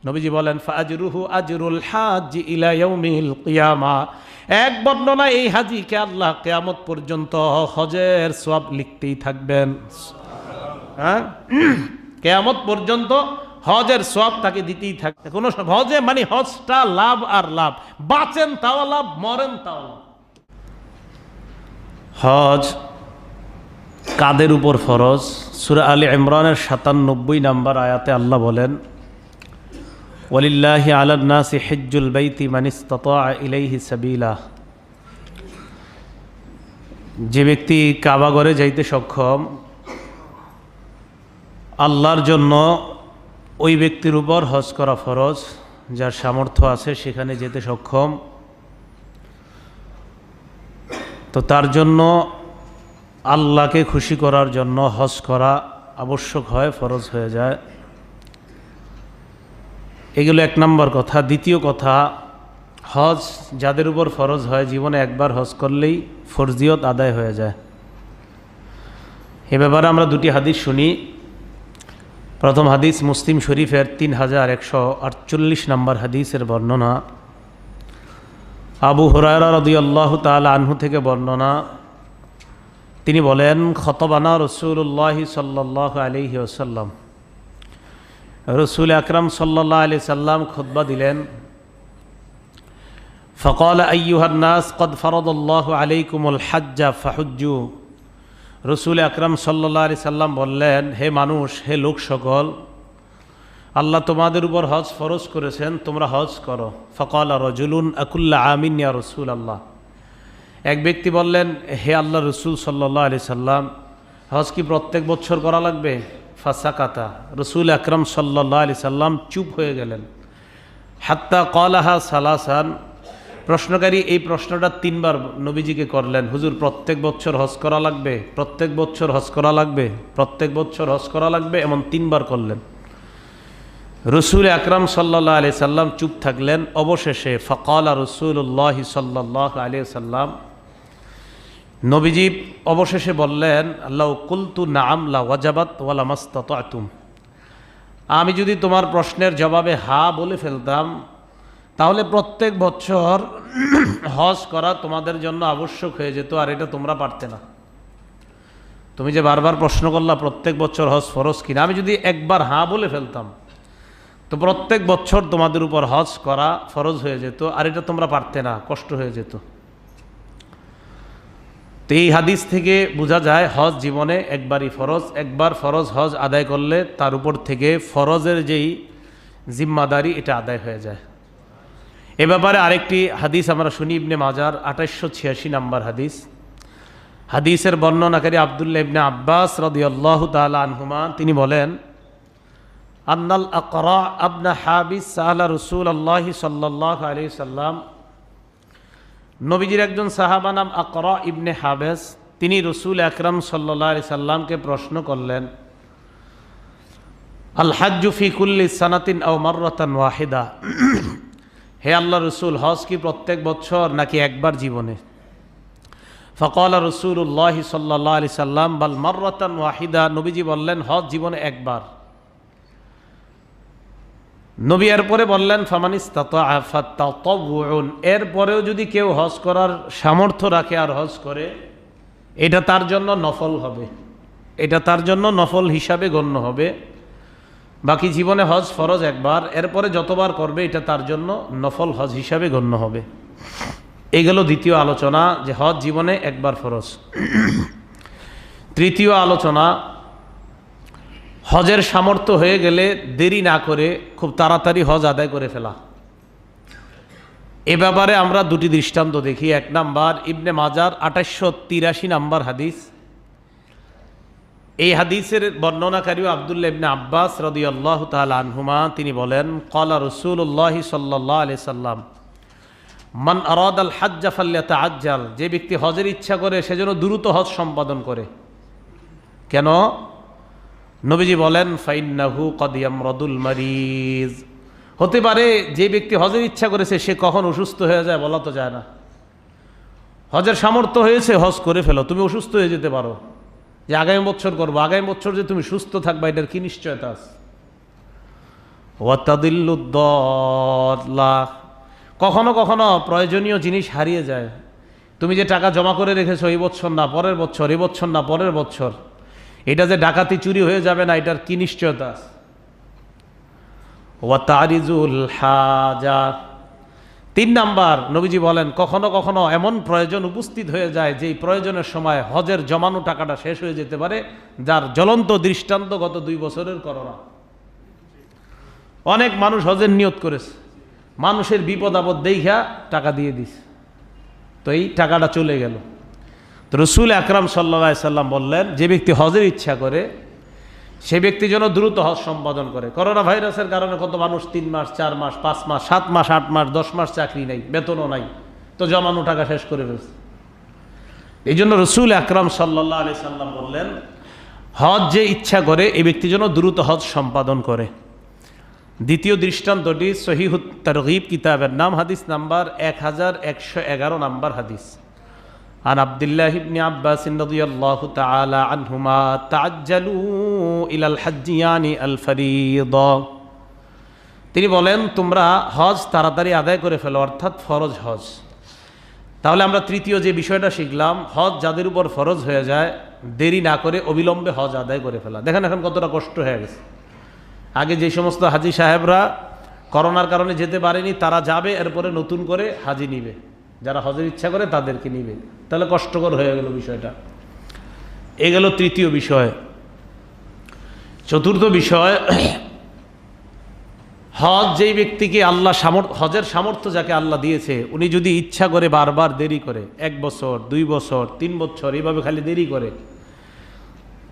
নবীজি বলেন ফাজরুহু আজরুল হাজ্জি ইলা ইয়াউমিল কিয়ামা, এক বর্ণনা এই হাজীকে আল্লাহ কিয়ামত পর্যন্ত হজের সওয়াব লিখতেই থাকবেন। হ্যাঁ, কিয়ামত পর্যন্ত হজের সওয়াব তাকে দিতেই থাকবে। কোনো হজে মানে হজটা লাভ আর লাভ, বাঁচেন তাও লাভ, মরেন তাও লাভ। হজ কাদের উপর ফরজ? সূরা আলে ইমরানের ৯৭ নম্বর আয়াতে আল্লাহ বলেন ওয়ালিল্লাহি আলান নাসি হিজ্জুল বাইতি মান ইসতাতা ইলাইহি সাবিলা, যে ব্যক্তি কাবা ঘরে যাইতে সক্ষম আল্লাহর জন্য ওই ব্যক্তির উপর হজ করা ফরজ, যার সামর্থ্য আছে সেখানে যেতে সক্ষম, তো তার জন্য আল্লাহকে খুশি করার জন্য হজ করা আবশ্যক হয়, ফরজ হয়ে যায়। এগুলো এক নম্বর কথা। দ্বিতীয় কথা, হজ যাদের উপর ফরজ হয় জীবনে একবার হজ করলেই ফরজিয়ত আদায় হয়ে যায়। এ ব্যাপারে আমরা দুটি হাদিস শুনি। প্রথম হাদিস মুসলিম শরীফের 3148 নম্বর হাদিসের বর্ণনা। আবু হুরায়রা রাদিয়াল্লাহু তাআলা আনহু থেকে বর্ণনা, তিনি বলেন খতবানা রাসূলুল্লাহ সাল্লাল্লাহু আলাইহি ওয়াসাল্লাম, রসুল আকরাম সাল্লাল্লাহু আলাইহি সাল্লাম খুতবা দিলেন। ফাকাল আইয়ুহান নাস কদ ফারাদাল্লাহু আলাইকুমুল হাজ্জা ফাহুজ্জু, রসুল আকরাম সাল্লাল্লাহু আলাইহি সাল্লাম বললেন, হে মানুষ, হে লোক সকল, আল্লাহ তোমাদের উপর হজ ফরজ করেছেন, তোমরা হজ করো। ফাকাল রাজুলুন আকুল্লা আমিন ইয়া রাসূলুল্লাহ, এক ব্যক্তি বললেন, হে আল্লাহ রসুল সাল্লাল্লাহু আলাইহি সাল্লাম, হজ কি প্রত্যেক বছর করা লাগবে? ফাসাকাতা, রসুল আকরাম সাল্লাল্লাহু আলাইহি সাল্লাম চুপ হয়ে গেলেন। হাত্তা ক্বালাহা সালাসান, প্রশ্নকারী এই প্রশ্নটা 3 বার নবীজিকে করলেন, হুজুর প্রত্যেক বছর হজ করা লাগবে, প্রত্যেক বছর হজ করা লাগবে, প্রত্যেক বছর হজ করা লাগবে, এমন 3 বার করলেন। রসুল আকরাম সাল্লাল্লাহু আলাইহি সাল্লাম চুপ থাকলেন। অবশেষে ফাকালা রাসূলুল্লাহ সাল্লাল্লাহু আলাইহি সাল্লাম, নবীজি অবশেষে বললেন, আল্লাহ কুলতু নাআম লা ওয়াজাবাত ওয়ালা মাসতাতাতুম, আমি যদি তোমার প্রশ্নের জবাবে হা বলে ফেলতাম তাহলে প্রত্যেক বছর হজ করা তোমাদের জন্য আবশ্যক হয়ে যেত, আর এটা তোমরা পারতে না। তুমি যে বারবার প্রশ্ন করলা প্রত্যেক বছর হজ ফরজ কিনা, আমি যদি একবার হা বলে ফেলতাম তো প্রত্যেক বছর তোমাদের উপর হজ করা ফরজ হয়ে যেত, আর এটা তোমরা পারতে না, কষ্ট হয়ে যেত। তো এই হাদিস থেকে বোঝা যায় হজ জীবনে একবারই ফরজ, একবার ফরজ হজ আদায় করলে তার উপর থেকে ফরজের যেই জিম্মাদারি এটা আদায় হয়ে যায়। এ ব্যাপারে আরেকটি হাদিস আমরা শুনি, ইবনে মাজার 2886 নম্বর হাদিস। হাদিসের বর্ণনাকারী আব্দুল্লাহ ইবনে আব্বাস রাদিয়াল্লাহু তাআলা আনহুমা, তিনি বলেন, আন্নাল আকরা ইবনে হাবিস সাআলা রাসূলুল্লাহ সাল্লাল্লাহু আলাইহি সাল্লাম, নবীজির একজন সাহাবা নাম আকরা ইবনে হাবেস, তিনি রসুল আকরাম সাল্লাল্লাহু আলাইহি সাল্লামকে প্রশ্ন করলেন, আল হাজ্জু ফি কুল্লি সানাতিন আও মাররাতান ওয়াহিদা, হে আল্লাহ রসুল, হজ কি প্রত্যেক বছর নাকি একবার জীবনে? ফাকালা রাসূলুল্লাহ সাল্লাল্লাহু আলাইহি সাল্লাম বাল মাররাতান ওয়াহিদা, নবীজি বললেন হজ জীবনে একবার। নবী এরপরে বললেন ফামানিস্তাতাআ ফাতাতাওউন, এরপরেও যদি কেউ হজ করার সামর্থ্য রাখে আর হজ করে, এটা তার জন্য নফল হবে, এটা তার জন্য নফল হিসাবে গণ্য হবে। বাকি জীবনে হজ ফরজ একবার, এরপরে যতবার করবে এটা তার জন্য নফল হজ হিসাবে গণ্য হবে। এই গেল দ্বিতীয় আলোচনা, যে হজ জীবনে একবার ফরজ। তৃতীয় আলোচনা, হজের সামর্থ্য হয়ে গেলে দেরি না করে খুব তাড়াতাড়ি হজ আদায় করে ফেলা। এ ব্যাপারে আমরা দুটি দৃষ্টান্ত দেখি। 1 নাম্বার ইবনে মাজার 2883 নম্বর হাদিস। এই হাদিসের বর্ণনাকারী আব্দুল্লাহ ইবনে আব্বাস রাদিয়াল্লাহু তাআলা আনহুমা, তিনি বলেন, ক্বালা রাসূলুল্লাহ সাল্লাল্লাহু আলাইহি সাল্লাম, মান আরাদাল হাজ্জা ফালইয়াতাআজ্জাল, যে ব্যক্তি হজের ইচ্ছা করে সে যেন দ্রুত হজ সম্পাদন করে। কেন? নবীজি বলেন, ফাইন্নাহু কদ ইয়ামরাদুল মারিজ, হতে পারে যে ব্যক্তি হজের ইচ্ছা করেছে সে কখন অসুস্থ হয়ে যায় বলা তো যায় না। হজের সামর্থ্য হয়েছে, হজ করে ফেলো। তুমি অসুস্থ হয়ে যেতে পারো, যে আগামী বছর করবো, আগামী বছর যে তুমি সুস্থ থাকবা এটার কি নিশ্চয়তা আছে? ওয়া তাদিল্লুদ্দাল্লাহ। কখনো কখনো প্রয়োজনীয় জিনিস হারিয়ে যায়। তুমি যে টাকা জমা করে রেখেছো এই বছর না পরের বছর, এই বছর না পরের বছর, এটা যে ডাকাতি চুরি হয়ে যাবে না, এটার কি নিশ্চয়তা আছে? ওয়া তারিজুল হাজা। 3 নাম্বার, নবীজি বলেন কখনো কখনো এমন প্রয়োজন উপস্থিত হয়ে যায় যে প্রয়োজনের সময় হজের জমানো টাকাটা শেষ হয়ে যেতে পারে, যার জ্বলন্ত দৃষ্টান্ত গত 2 বছরের করোনা। অনেক মানুষ হজের নিয়ত করেছে, মানুষের বিপদ আপদ দেখা টাকা দিয়ে দিছে, তো এই টাকাটা চলে গেল। তো রসুল আকরাম সাল্লাল্লাহু আলাইহি সাল্লাম বললেন, যে ব্যক্তি হজের ইচ্ছা করে সে ব্যক্তি যেন দ্রুত হজ সম্পাদন করে। করোনা ভাইরাসের কারণে কত মানুষ 3 মাস 4 মাস 5 মাস 7 মাস 8 মাস 10 মাস চাকরি নেই, বেতনও নাই, তো জমানো টাকা শেষ করে ফেলছে। এই জন্য রসুল আকরাম সাল্লাল্লাহু আলাইহি সাল্লাম বললেন, হজ যে ইচ্ছা করে এই ব্যক্তি যেন দ্রুত হজ সম্পাদন করে। দ্বিতীয় দৃষ্টান্তটি সহিহুত তারগীব কিতাবের নাম, হাদিস নাম্বার 1111 নাম্বার হাদিস। আন আব্দুল্লাহ ইবনে আব্বাস রাদিয়াল্লাহু তাআলা আনহুমা তাআজ্জালু ইলাল হাজ্জিয়ানি আল ফরিদা। তিনি বলেন, তোমরা হজ তাড়াতাড়ি আদায় করে ফেলো, অর্থাৎ ফরজ হজ। তাহলে আমরা তৃতীয় যে বিষয়টা শিখলাম, হজ যাদের উপর ফরজ হয়ে যায় দেরি না করে অবিলম্বে হজ আদায় করে ফেলা। দেখেন এখন কতটা কষ্ট হয়ে গেছে। আগে যে সমস্ত হাজি সাহেবরা করোনার কারণে যেতে পারেনি, তারা যাবে, এরপরে নতুন করে হাজি নিবে, যারা হজের ইচ্ছা করে তাদেরকে নিবে। তাহলে কষ্টকর হয়ে গেল বিষয়টা। এ গেল তৃতীয় বিষয়। চতুর্থ বিষয়, হজ যেই ব্যক্তিকে আল্লাহ হজের সামর্থ্য যাকে আল্লাহ দিয়েছে, উনি যদি ইচ্ছা করে বারবার দেরি করে, 1 বছর 2 বছর 3 বছর এইভাবে খালি দেরি করে,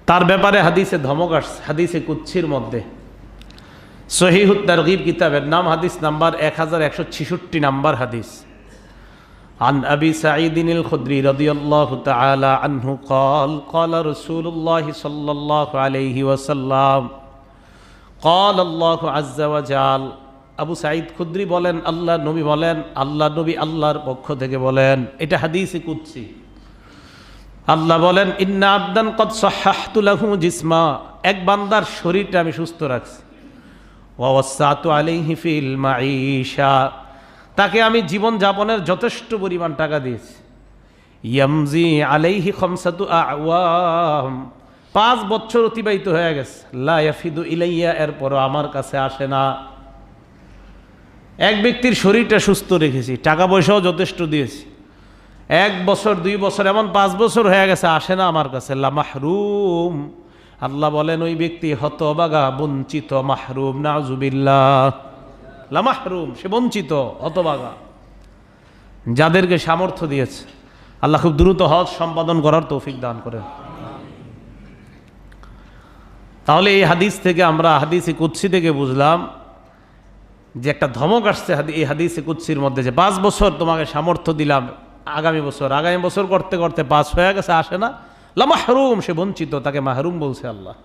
তার ব্যাপারে হাদিসে ধমক আসছে, হাদিসে কুদসির মধ্যে। সহিহুত তারগীব কিতাবের নাম, হাদিস নাম্বার 1166 নাম্বার হাদিস। عن أبي سعيد الخدري رضي الله تعالى عنه قال قال رسول الله صلى الله عليه وسلم قال الله عز وجل। আবু সাঈদ খুদরি বলেন, আল্লাহ নবী বলেন, আল্লাহ নবী আল্লাহর পক্ষ থেকে বলেন, এটা হাদিসে কুদসি। আল্লাহ বলেন, ইন্না আবদান কদ সাহহাহতু লাহু জিসমা, এক বান্দার শরীরটা আমি সুস্থ রাখছি, ওয়া ওয়াসসাতু আলাইহি ফিল মাঈশা, তাকে আমি জীবন যাপনের যথেষ্ট পরিমাণ টাকা দিয়েছি। ইয়ামজি আলাইহি খামসাতু আওয়াম, 5 বছর অতিবাহিত হয়ে গেছে, লা ইয়াফিদু ইলাইয়া, এরপরও আমার কাছে আসে না। এক ব্যক্তির শরীরটা সুস্থ রেখেছি, টাকা পয়সাও যথেষ্ট দিয়েছি, 1 বছর 2 বছর এমন 5 বছর হয়ে গেছে, আসে না আমার কাছে। লা মাহরুম, আল্লাহ বলেন ওই ব্যক্তি হতভাগা, বঞ্চিত, মাহরুম, নাউজুবিল্লাহ, লা মাহরুম, সে বঞ্চিত, হতভাগা। যাদেরকে সামর্থ্য দিয়েছে আল্লাহ খুব দ্রুত হজ সম্পাদন করার তৌফিক দান করেন। তাহলে এই হাদিস থেকে আমরা হাদিসে কুদসি থেকে বুঝলাম যে একটা ধমক আসছে এই হাদিসে কুদসির মধ্যে, যে 5 বছর তোমাকে সামর্থ্য দিলাম, আগামী বছর করতে করতে 5 হয়ে গেছে, আসে না, লা মাহরুম, সে বঞ্চিত, তাকে মাহরুম বলছে আল্লাহ।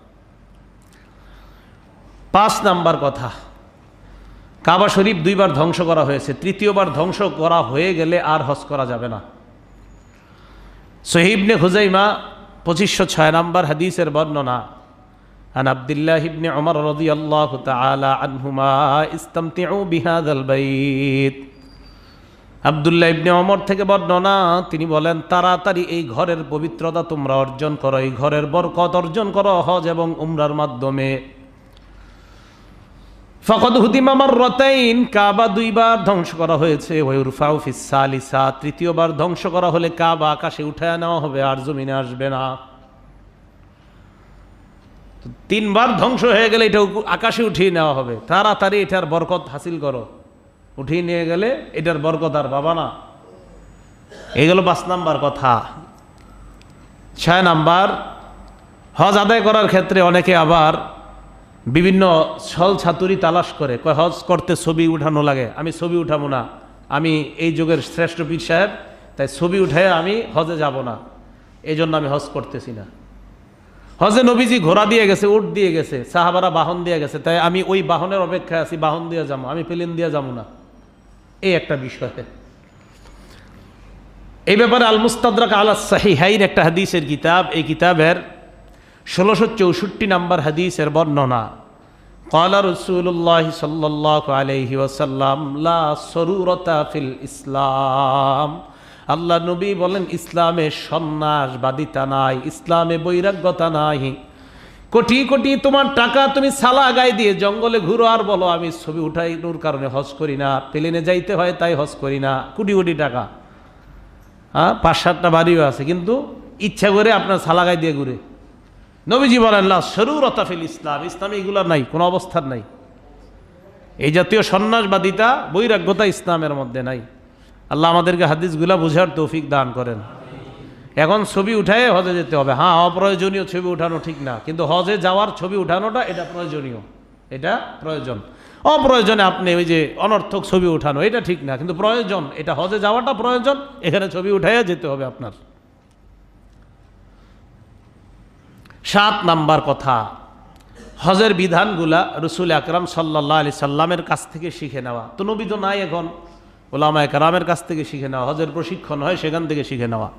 5 নাম্বার কথা, কাবা শরীফ 2 বার ধ্বংস করা হয়েছে, 3য়বার ধ্বংস করা হয়ে গেলে আর হজ করা যাবে না। সহিহ ইবনে খুজাইমা 2506 নাম্বার হাদিসের বর্ণনা। আন আব্দুল্লাহ ইবনে উমর রাদিয়াল্লাহু তাআলা আনহুমা ইস্তামতিউ বিহাযাল বাইত। আব্দুল্লাহ ইবনে ওমর থেকে বর্ণনা, তিনি বলেন, তাড়াতাড়ি এই ঘরের পবিত্রতা তোমরা অর্জন করো, এই ঘরের বরকত অর্জন করো হজ এবং উমরার মাধ্যমে। ফাকাদ হুদিমা মাররাতাইন, কাবা 2 বার ধ্বংস করা হয়েছে। ওয়া ইরফাউ ফিস সালিসা, 3য়বার ধ্বংস করা হলে কাবা আকাশে উঠায় নেওয়া হবে, আর জমিনে আসবে না। 3 বার ধ্বংস হয়ে গেলে এটা আকাশে উঠিয়ে নেওয়া হবে, তাড়াতাড়ি এটার বরকত হাসিল করো। উঠিয়ে নিয়ে গেলে এটার বরকত আর পাবা না। এই গেল 5 নাম্বার কথা। 6 নাম্বার, হজ আদায় করার ক্ষেত্রে অনেকে আবার বিভিন্ন ছল ছাতুরি তালাশ করে, কয় হজ করতে ছবি উঠানো লাগে, আমি ছবি উঠাবো না, আমি এই যুগের শ্রেষ্ঠ পীর সাহেব, তাই ছবি উঠায় আমি হজে যাব না, এই জন্য আমি হজ করতেছি না। হজে নবীজি ঘোড়া দিয়ে গেছে, উট দিয়ে গেছে, সাহাবারা বাহন দিয়ে গেছে, তাই আমি ওই বাহনের অপেক্ষায় আছি, বাহন দিয়ে যাবো, আমি প্লেন দিয়ে যাবো না, এই একটা বিষয়। এই ব্যাপারে আল মুস্তাদরাক আলা সাহিহাইন একটা হাদিসের কিতাব, এই কিতাবের 1664 নাম্বার হাদিসের বর্ণনা। ক্বালা রাসূলুল্লাহ সাল্লাল্লাহু আলাইহি ওয়াসাল্লাম লা সরুরতা ফিল ইসলাম। আল্লাহ নবী বলেন, ইসলামে সন্ন্যাসবাদিতা নাই, ইসলামে বৈরাগ্যতা নাই। কোটি কোটি তোমার টাকা তুমি সালা গায়ে দিয়ে জঙ্গলে ঘুরো আর বলো আমি ছবি উঠাইনোর কারণে হজ করি না, প্লেনে যাইতে হয় তাই হজ করি না, কোটি কোটি টাকা, হ্যাঁ 5-7টা বাড়িও আছে, কিন্তু ইচ্ছা করে আপনার সালা গায়ে দিয়ে ঘুরে। নবীজি বলেন লা সরুরতা ফিল ইসলাম, ইসলামে এগুলো নাই, কোনো অবস্থার নাই। এই জাতীয় সন্ন্যাসবাদিতা বৈরাগ্যতা ইসলামের মধ্যে নাই। আল্লাহ আমাদেরকে হাদিসগুলা বুঝার তৌফিক দান করেন। এখন ছবি উঠায় হজে যেতে হবে, হ্যাঁ অপ্রয়োজনীয় ছবি উঠানো ঠিক না, কিন্তু হজে যাওয়ার ছবি উঠানোটা এটা প্রয়োজনীয়, এটা প্রয়োজন। অপ্রয়োজনে আপনি ওই যে অনর্থক ছবি উঠানো এটা ঠিক না, কিন্তু প্রয়োজন, এটা হজে যাওয়াটা প্রয়োজন, এখানে ছবি উঠাইয়া যেতে হবে আপনার। 7 নাম্বার কথা, হজের বিধানগুলা রাসূল আকরাম সাল্লাল্লাহু আলাইহি সাল্লামের কাছ থেকে শিখে নেওয়া। তো নবী তো নাই, এখন উলামায়ে কেরামের কাছ থেকে শিখে নেওয়া, হজের প্রশিক্ষণ হয় সেখান থেকে শিখে নেওয়া।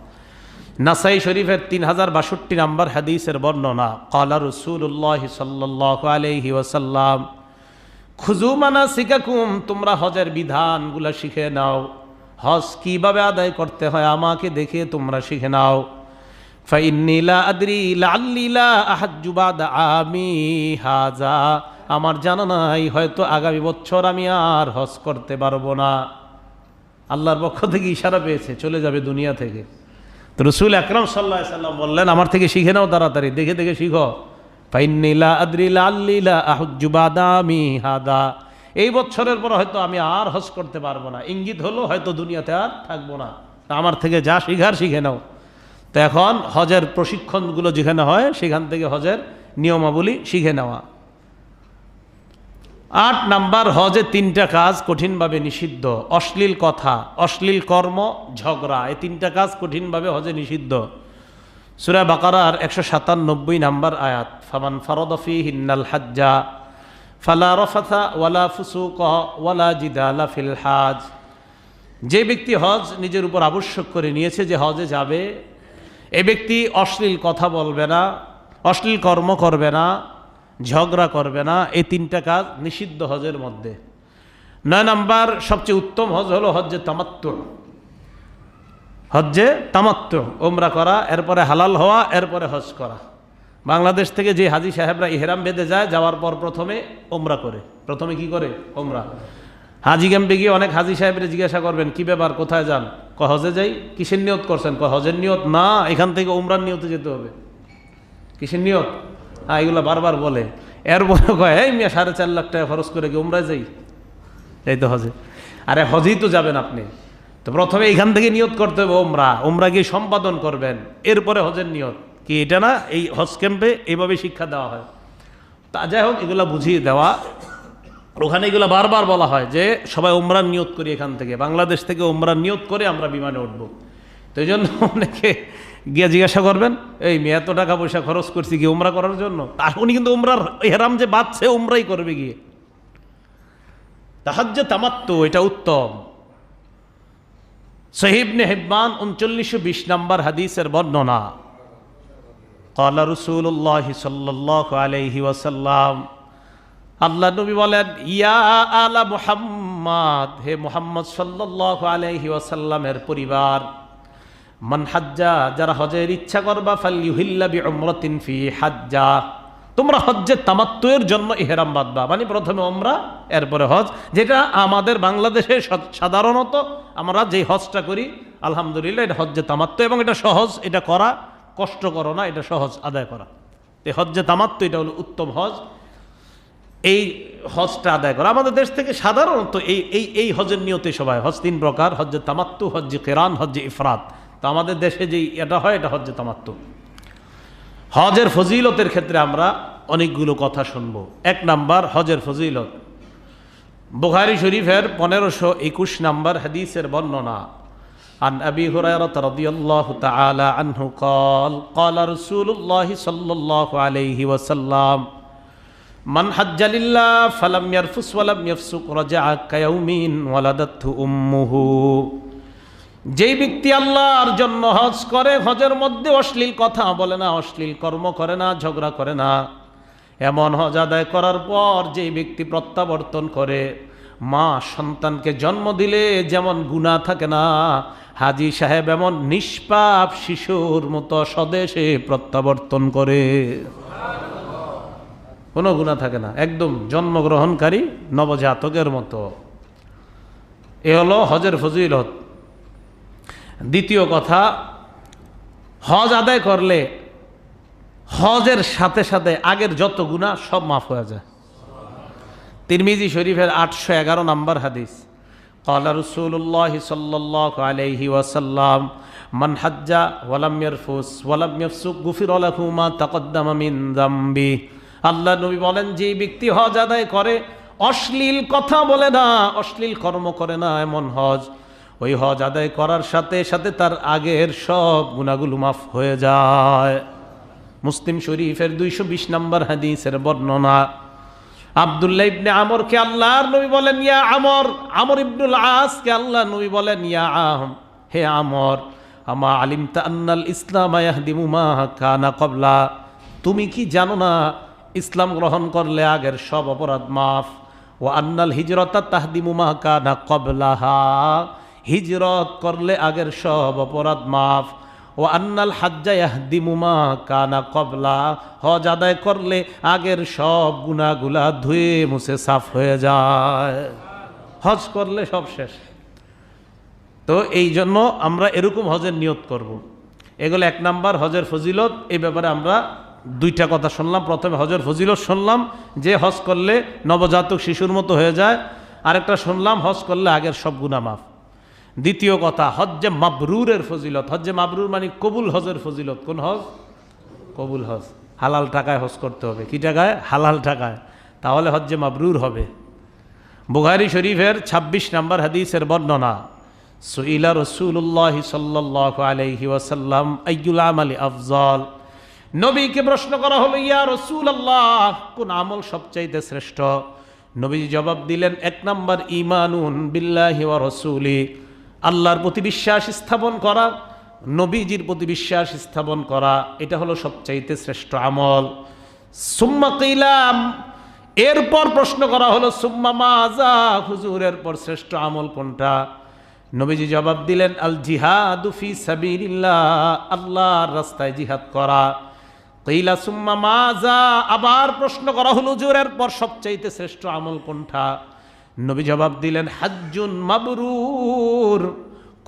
নাসাই শরীফের 3062 নাম্বার হাদিসের বর্ণনা, ক্বালা রাসূলুল্লাহ সাল্লাল্লাহু আলাইহি ওয়াসাল্লাম খুযু মানাসিকাকুম, তোমরা হজের বিধানগুলা শিখে নাও, হজ কিভাবে আদায় করতে হয় আমাকে দেখে তোমরা শিখে নাও। ফাইন্নী লা আদরি লাআল্লি লা আহাজ্জু বাদা আমি হাযা, আমার জানা নাই হয়তো আগামী বছর আমি আর হজ করতে পারবো না। আল্লাহর পক্ষ থেকে ইশারা পেয়েছে, চলে যাবে দুনিয়া থেকে। তো রাসূল আকরাম সাল্লাল্লাহু আলাইহি সাল্লাম বললেন আমার থেকে শিখে নাও, তাড়াতাড়ি দেখে দেখে শিখো। ফাইন্নী লা আদরি লাআল্লি লা আহাজ্জু বাদা আমি হাযা, এই বছরের পর হয়তো আমি আর হজ করতে পারবো না, ইঙ্গিত হলো হয়তো দুনিয়াতে আর থাকবো না, আমার থেকে যা শিখার শিখে নাও। তো এখন হজের প্রশিক্ষণগুলো যেখানে হয় সেখান থেকে হজের নিয়মাবলী শিখে নেওয়া। 8 নাম্বার, হজে 3টা কাজ কঠিনভাবে নিষিদ্ধ, অশ্লীল কথা, অশ্লীল কর্ম, ঝগড়া, এই 3টা কাজ কঠিনভাবে হজে নিষিদ্ধ। সূরা বাকারার 197 নাম্বার আয়াত, ফামান ফারাদা ফীহিন্নাল হাজ্জা ফালা রাফাথা ওয়ালা ফুসুকা ওয়ালা জিদালা ফিল হাজ। যে ব্যক্তি হজ নিজের উপর আবশ্যক করে নিয়েছে যে হজে যাবে, এ ব্যক্তি অশ্লীল কথা বলবে না, অশ্লীল কর্ম করবে না, ঝগড়া করবে না, এই 3টা কাজ নিষিদ্ধ হজের মধ্যে। 9 নাম্বার, সবচেয়ে উত্তম হজ হলো হজ্জে তামাত্তু। হজ্জে তামাত্তু, ওমরা করা, এরপরে হালাল হওয়া, এরপরে হজ করা। বাংলাদেশ থেকে যে হাজি সাহেবরা ইহরাম বেঁধে যায়, যাওয়ার পর প্রথমে ওমরা করে, প্রথমে কি করে? ওমরা। হাজি ক্যাম্পে গিয়ে অনেক হাজি সাহেবরা জিজ্ঞাসা করবেন কি ব্যাপার, কোথায় যান? হজে যাই। কিসের নিয়ত করছেন? হজের নিয়ত না, এখান থেকে উমরার নিয়তে যেতে হবে। কিসের নিয়ত? হ্যাঁ, এগুলো বারবার বলে। এরপরে কয় এই মিয়া 4.5 লাখ টাকা খরচ করে কি উমরায় যাই? এই তো হজে। আরে হজেই তো যাবেন আপনি, তো প্রথমে এখান থেকে নিয়ত করতে হবে ওমরা, ওমরা গিয়ে সম্পাদন করবেন, এরপরে হজের নিয়ত। কি এটা না? এই হজ ক্যাম্পে এইভাবে শিক্ষা দেওয়া হয়। তা যাই হোক, এগুলো বুঝিয়ে দেওয়া। ওখানে এগুলো বারবার বলা হয় যে সবাই ওমরার নিয়ত করি, এখান থেকে বাংলাদেশ থেকে ওমরার নিয়ত করে আমরা বিমানে উঠবো। তো এই জন্য অনেকে গিয়ে জিজ্ঞাসা করবেন এই মেয়ে এত টাকা পয়সা খরচ করছি কি ওমরা করার জন্য? আর উনি কিন্তু ওমরার ইহরাম যে বাঁধছে ওমরাই করবে গিয়ে। হজ্জে তামাত্তু এটা উত্তম। সহিহ ইবনে হিব্বান 3920 নাম্বার হাদিসের বর্ণনা, ক্বালা রাসূলুল্লাহ সাল্লাল্লাহু আলাইহি ওয়াসাল্লাম, আল্লাহ নবী বলেন ইয়া আলা মুহাম্মদ, হে মুহাম্মদ সাল্লাল্লাহু আলাইহি ওয়াসাল্লামের পরিবার, মান হাজ্জা, যারা হজের ইচ্ছা করবা, ফালইউহিল্লা বিউমরাতিন ফি হাজ্জা, তোমরা হজ্জে তামাত্তুয়ের জন্য ইহরাম বাঁধবা, মানে প্রথমে ওমরা এরপরে হজ। যেটা আমাদের বাংলাদেশে সাধারণত আমরা যে হজটা করি আলহামদুলিল্লাহ এটা হজ্জে তামাত্তু, এবং এটা সহজ, এটা করা কষ্ট করো না, এটা সহজ আদায় করা। এই হজ্জে তামাত্তু এটা হলো উত্তম হজ। এই হজটা আদায় করা আমাদের দেশ থেকে সাধারণত এই হজের নিয়তে সবাই, হজ 3 প্রকার, হজ্জে তামাত্তু, হজ্জে কিরান, হজ্জে ইফরাত। তো আমাদের দেশে যেই এটা হয় এটা হজ্জে তামাত্তু। হজের ফজিলতের ক্ষেত্রে আমরা অনেকগুলো কথা শুনবো। 1 নাম্বার, হজের ফজিলত। বুখারী শরীফের 1521 নাম্বার হাদিসের বর্ণনা, আন আবি হুরায়রা রাদিয়াল্লাহু তাআলা আনহু قال قال رسول الله صلى الله عليه وسلم মান হাজ্জালিল্লাহ ফালাম ইয়ারফুস ওয়ালাম ইয়াফসুক রাজাআ কায়াউমিন ওয়ালাদাতহু উম্মুহু। যেই ব্যক্তি আল্লাহর জন্য হজ করে, হজের মধ্যে অশ্লীল কথা বলে না, অশ্লীল কর্ম করে না, ঝগড়া করে না, এমন হজ আদায় করার পর যেই ব্যক্তি প্রত্যাবর্তন করে, মা সন্তানকে জন্ম দিলে যেমন গুনাহ থাকে না, হাজী সাহেব এমন নিষ্পাপ শিশুর মতো স্বদেশে প্রত্যাবর্তন করে, কোনো গুনাহ থাকে না, একদম জন্মগ্রহণকারী নবজাতকের মতো। এ হলো হজের ফজিলত। দ্বিতীয় কথা, হজ আদায় করলে হজের সাথে সাথে আগের যত গুনাহ সব মাফ হয়ে যায়। তিরমিজি শরীফের 811 নম্বর হাদিস, ক্বালা রাসূলুল্লাহ সাল্লাল্লাহু আলাইহি ওয়াসাল্লাম, মান হাজ্জা ওয়ালাম ইয়ারফুস ওয়ালাম ইয়াফসুক গুফিরা লাহু মা তাকদ্দামা মিন যামবি। আল্লাহ নবী বলেন, যে ব্যক্তি হজ আদায় করে, অশ্লীল কথা বলে না, অশ্লীল কর্ম করে না, এমন হজ, ওই হজ আদায় করার সাথে সাথে তার আগের সব গুনাহগুলো মাফ হয়ে যায়। মুসলিম শরীফের 220 নম্বর হাদিসের বর্ণনা। আব্দুল্লাহ ইবনে আমরকে আল্লাহর নবী বলেন, ইয়া আমর। আমর ইবনুল আসকে আল্লাহ নবী বলেন, ইয়া হে আমর, আমা আলিমতা আন্নাল ইসলাম ইয়াহদিমু মা কানা ক্বাবলা। তুমি কি জানো না ইসলাম গ্রহণ করলে আগের সব অপরাধ মাফ। ওয়া আন্নাল হিজরাতা তাহদিমু মা কানা ক্বাবলাহা, হিজরত করলে আগের সব অপরাধ মাফ। ও আন্নাল হাজ্জা ইয়াহদিমু মা কানা ক্বাবলা, হজ আদায় করলে আগের সব গুনাহগুলা ধুয়ে মুছে সাফ হয়ে যায়। হজ করলে সব শেষ। তো এই জন্য আমরা এরকম হজের নিয়ত করব। এগুলো 1 নাম্বার হজের ফজিলত। এই ব্যাপারে আমরা 2টা কথা শুনলাম। প্রথমে হজের ফজিলত শুনলাম, যে হজ করলে নবজাতক শিশুর মতো হয়ে যায়। আরেকটা শুনলাম, হজ করলে আগের সব গুনাহ মাফ। দ্বিতীয় কথা, হজ্জে মাবরুরের ফজিলত। হজ্জে মাবরুর মানে কবুল হজের ফজিলত। কোন হজ? কবুল হজ। হালাল টাকায় হজ করতে হবে। কি টাকায়? হালাল টাকায়, তাহলে হজ্জে মাবরুর হবে। বুখারী শরীফের 26 নম্বর হাদিসের বর্ণনা, সুইলা রাসূলুল্লাহ সাল্লাল্লাহু আলাইহি ওয়াসাল্লাম আইয়ুল আমালি আফজাল। নবীকে প্রশ্ন করা হলো, ইয়া রাসূলুল্লাহ, কোন আমল সবচাইতে শ্রেষ্ঠ? নবী জবাব দিলেন, 1 নাম্বার ঈমানুন বিল্লাহি ওয়া রাসূলি, আল্লাহর প্রতি বিশ্বাস স্থাপন করা, নবীজির প্রতি বিশ্বাস স্থাপন করা, এটা হলো সবচাইতে শ্রেষ্ঠ আমল। সুম্মা কিলাম, এরপর প্রশ্ন করা হলো, সুম্মা মাজা, হুজুর এরপর শ্রেষ্ঠ আমল কোনটা? নবীজি জবাব দিলেন, আল জিহাদু ফি সাবিলিল্লাহ, আল্লাহর রাস্তায় জিহাদ করা। কিলা সুম্মা মাজা, আবার প্রশ্ন করা হলো, হুজুর এরপর সবচাইতে শ্রেষ্ঠ আমল কোনটা? নবী জবাব দিলেন, হাজ্জুন মাবরুর,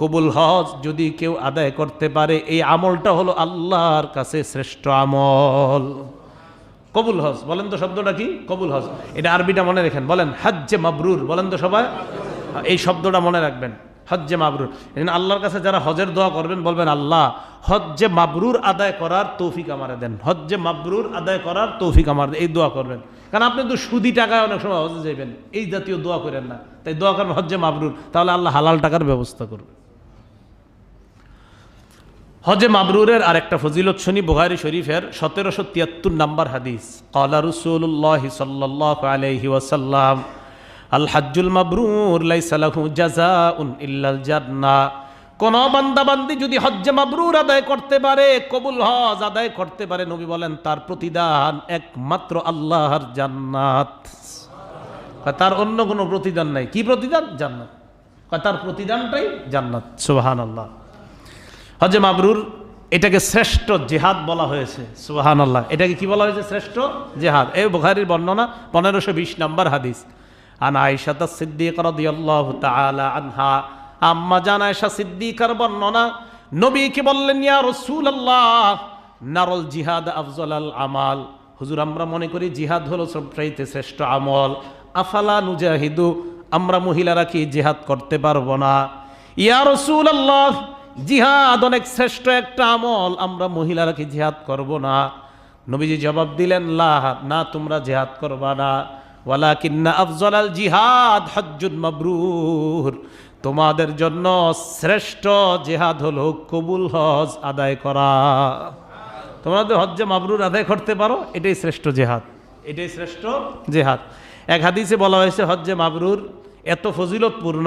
কবুল হজ যদি কেউ আদায় করতে পারে, এই আমলটা হলো আল্লাহর কাছে শ্রেষ্ঠ আমল। কবুল হজ, বলেন তো শব্দটা কি? কবুল হজ। এটা আরবিটা মনে রাখেন, বলেন হজ্জে মাবরুর, বলেন তো সবাই, এই শব্দটা মনে রাখবেন, হজ্জে মাবরুর। এজন্য আল্লাহর কাছে যারা হজের দোয়া করবেন, বলবেন, আল্লাহ হজ্জে মাবরুর আদায় করার তৌফিক আমারে দেন, হজ্জে মাবরুর আদায় করার তৌফিক আমার, এই দোয়া করবেন। কারণ আপনি তো সুদি টাকায় অনেক সময় হজে যাবেন, এই জাতীয় দোয়া করেন না, তাই দোয়া করবেন হজ্জে মাবরুর, তাহলে আল্লাহ হালাল টাকার ব্যবস্থা করবে। হজে মাবরুরের আরেকটা ফজিলত শুনি, বুখারী শরীফের 1773 নম্বর হাদিস, ক্বালা রাসূলুল্লাহ সাল্লাল্লাহু আলাইহি ওয়াসাল্লাম, আল হাজ্জুল মাবরুর লাইসা লাহু জাযাউন ইল্লাল জান্নাহ। কোন বান্দা বান্দি যদি হজ্জে মাবরুর আদায় করতে পারে, কবুল হজ আদায় করতে পারে, নবী বলেন তার প্রতিদান একমাত্র আল্লাহর জান্নাত। তার অন্য কোনো প্রতিদান নাই। কি প্রতিদান? জান্নাত। তার প্রতিদানটাই জান্নাত। সুবহানাল্লাহ। হজ্জে মাবরুর, এটাকে শ্রেষ্ঠ জিহাদ বলা হয়েছে। সুবহানাল্লাহ। এটাকে কি বলা হয়েছে? শ্রেষ্ঠ জিহাদ। এই বুখারীর বর্ণনা 1520 নম্বর হাদিস। আন আয়েশা সিদ্দিকা রাদিয়াল্লাহু তাআলা আনহা, আম্মা জান আয়েশা সিদ্দিকার বর্ণনা, নবী কি বললেন, ইয়া রাসূলুল্লাহ, নারল জিহাদ আফজালাল আমাল, হুজুর আমরা মনে করি জিহাদ হলো সবচাইতে শ্রেষ্ঠ আমল। আফালা নুজাহিদু, আমরা মহিলারা কি জিহাদ করতে পারবো না? ইয়া রাসূলুল্লাহ, জিহাদ অনেক শ্রেষ্ঠ একটা আমল, আমরা মহিলারা কি জিহাদ করব না? নবীজি জবাব দিলেন, লা, না তোমরা জিহাদ করবা না, ওয়ালাকিন্না আফজালাল জিহাদ হজ্জুন মাবরুর, তোমাদের জন্য শ্রেষ্ঠ জিহাদ হলো কবুল হজ আদায় করা। তোমরা তো হজ্জে মাবরুর আদায় করতে পারো, এটাই শ্রেষ্ঠ জিহাদ, এটাই শ্রেষ্ঠ জিহাদ। এক হাদিসে বলা হয়েছে হজ্জে মাবরুর এত ফজিলতপূর্ণ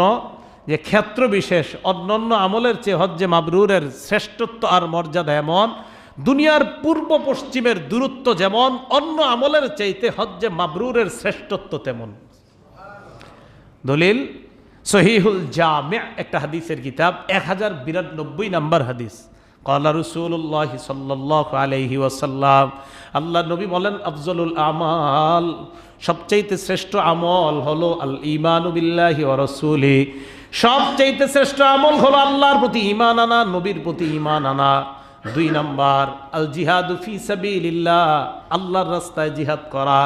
যে ক্ষেত্র বিশেষ অন্যান্য আমলের চেয়ে হজ্জে মাবরুরের শ্রেষ্ঠত্ব আর মর্যাদা এমন, দুনিয়ার পূর্ব পশ্চিমের দূরত্ব যেমন, অন্য আমলের চাইতে হজ্জে মাবরুরের শ্রেষ্ঠত্ব তেমন। দলিল সহিহুল জামি', একটা হাদিসের কিতাব, 1092 নম্বর হাদিস। ক্বালা রাসূলুল্লাহ সাল্লাল্লাহু আলাইহি ওয়াসাল্লাম, আল্লাহ নবী বলেন, আফজলুল আমাল, সবচাইতে শ্রেষ্ঠ আমল হলো আল ঈমানু বিল্লাহি ওয়া রাসূলি, সবচাইতে শ্রেষ্ঠ আমল হলো আল্লাহর প্রতি ঈমান আনা, নবীর প্রতি ঈমান আনা। 2 নাম্বার আল জিহাদু ফি সাবিলিল্লাহ, আল্লাহর রাস্তায় জিহাদ করা।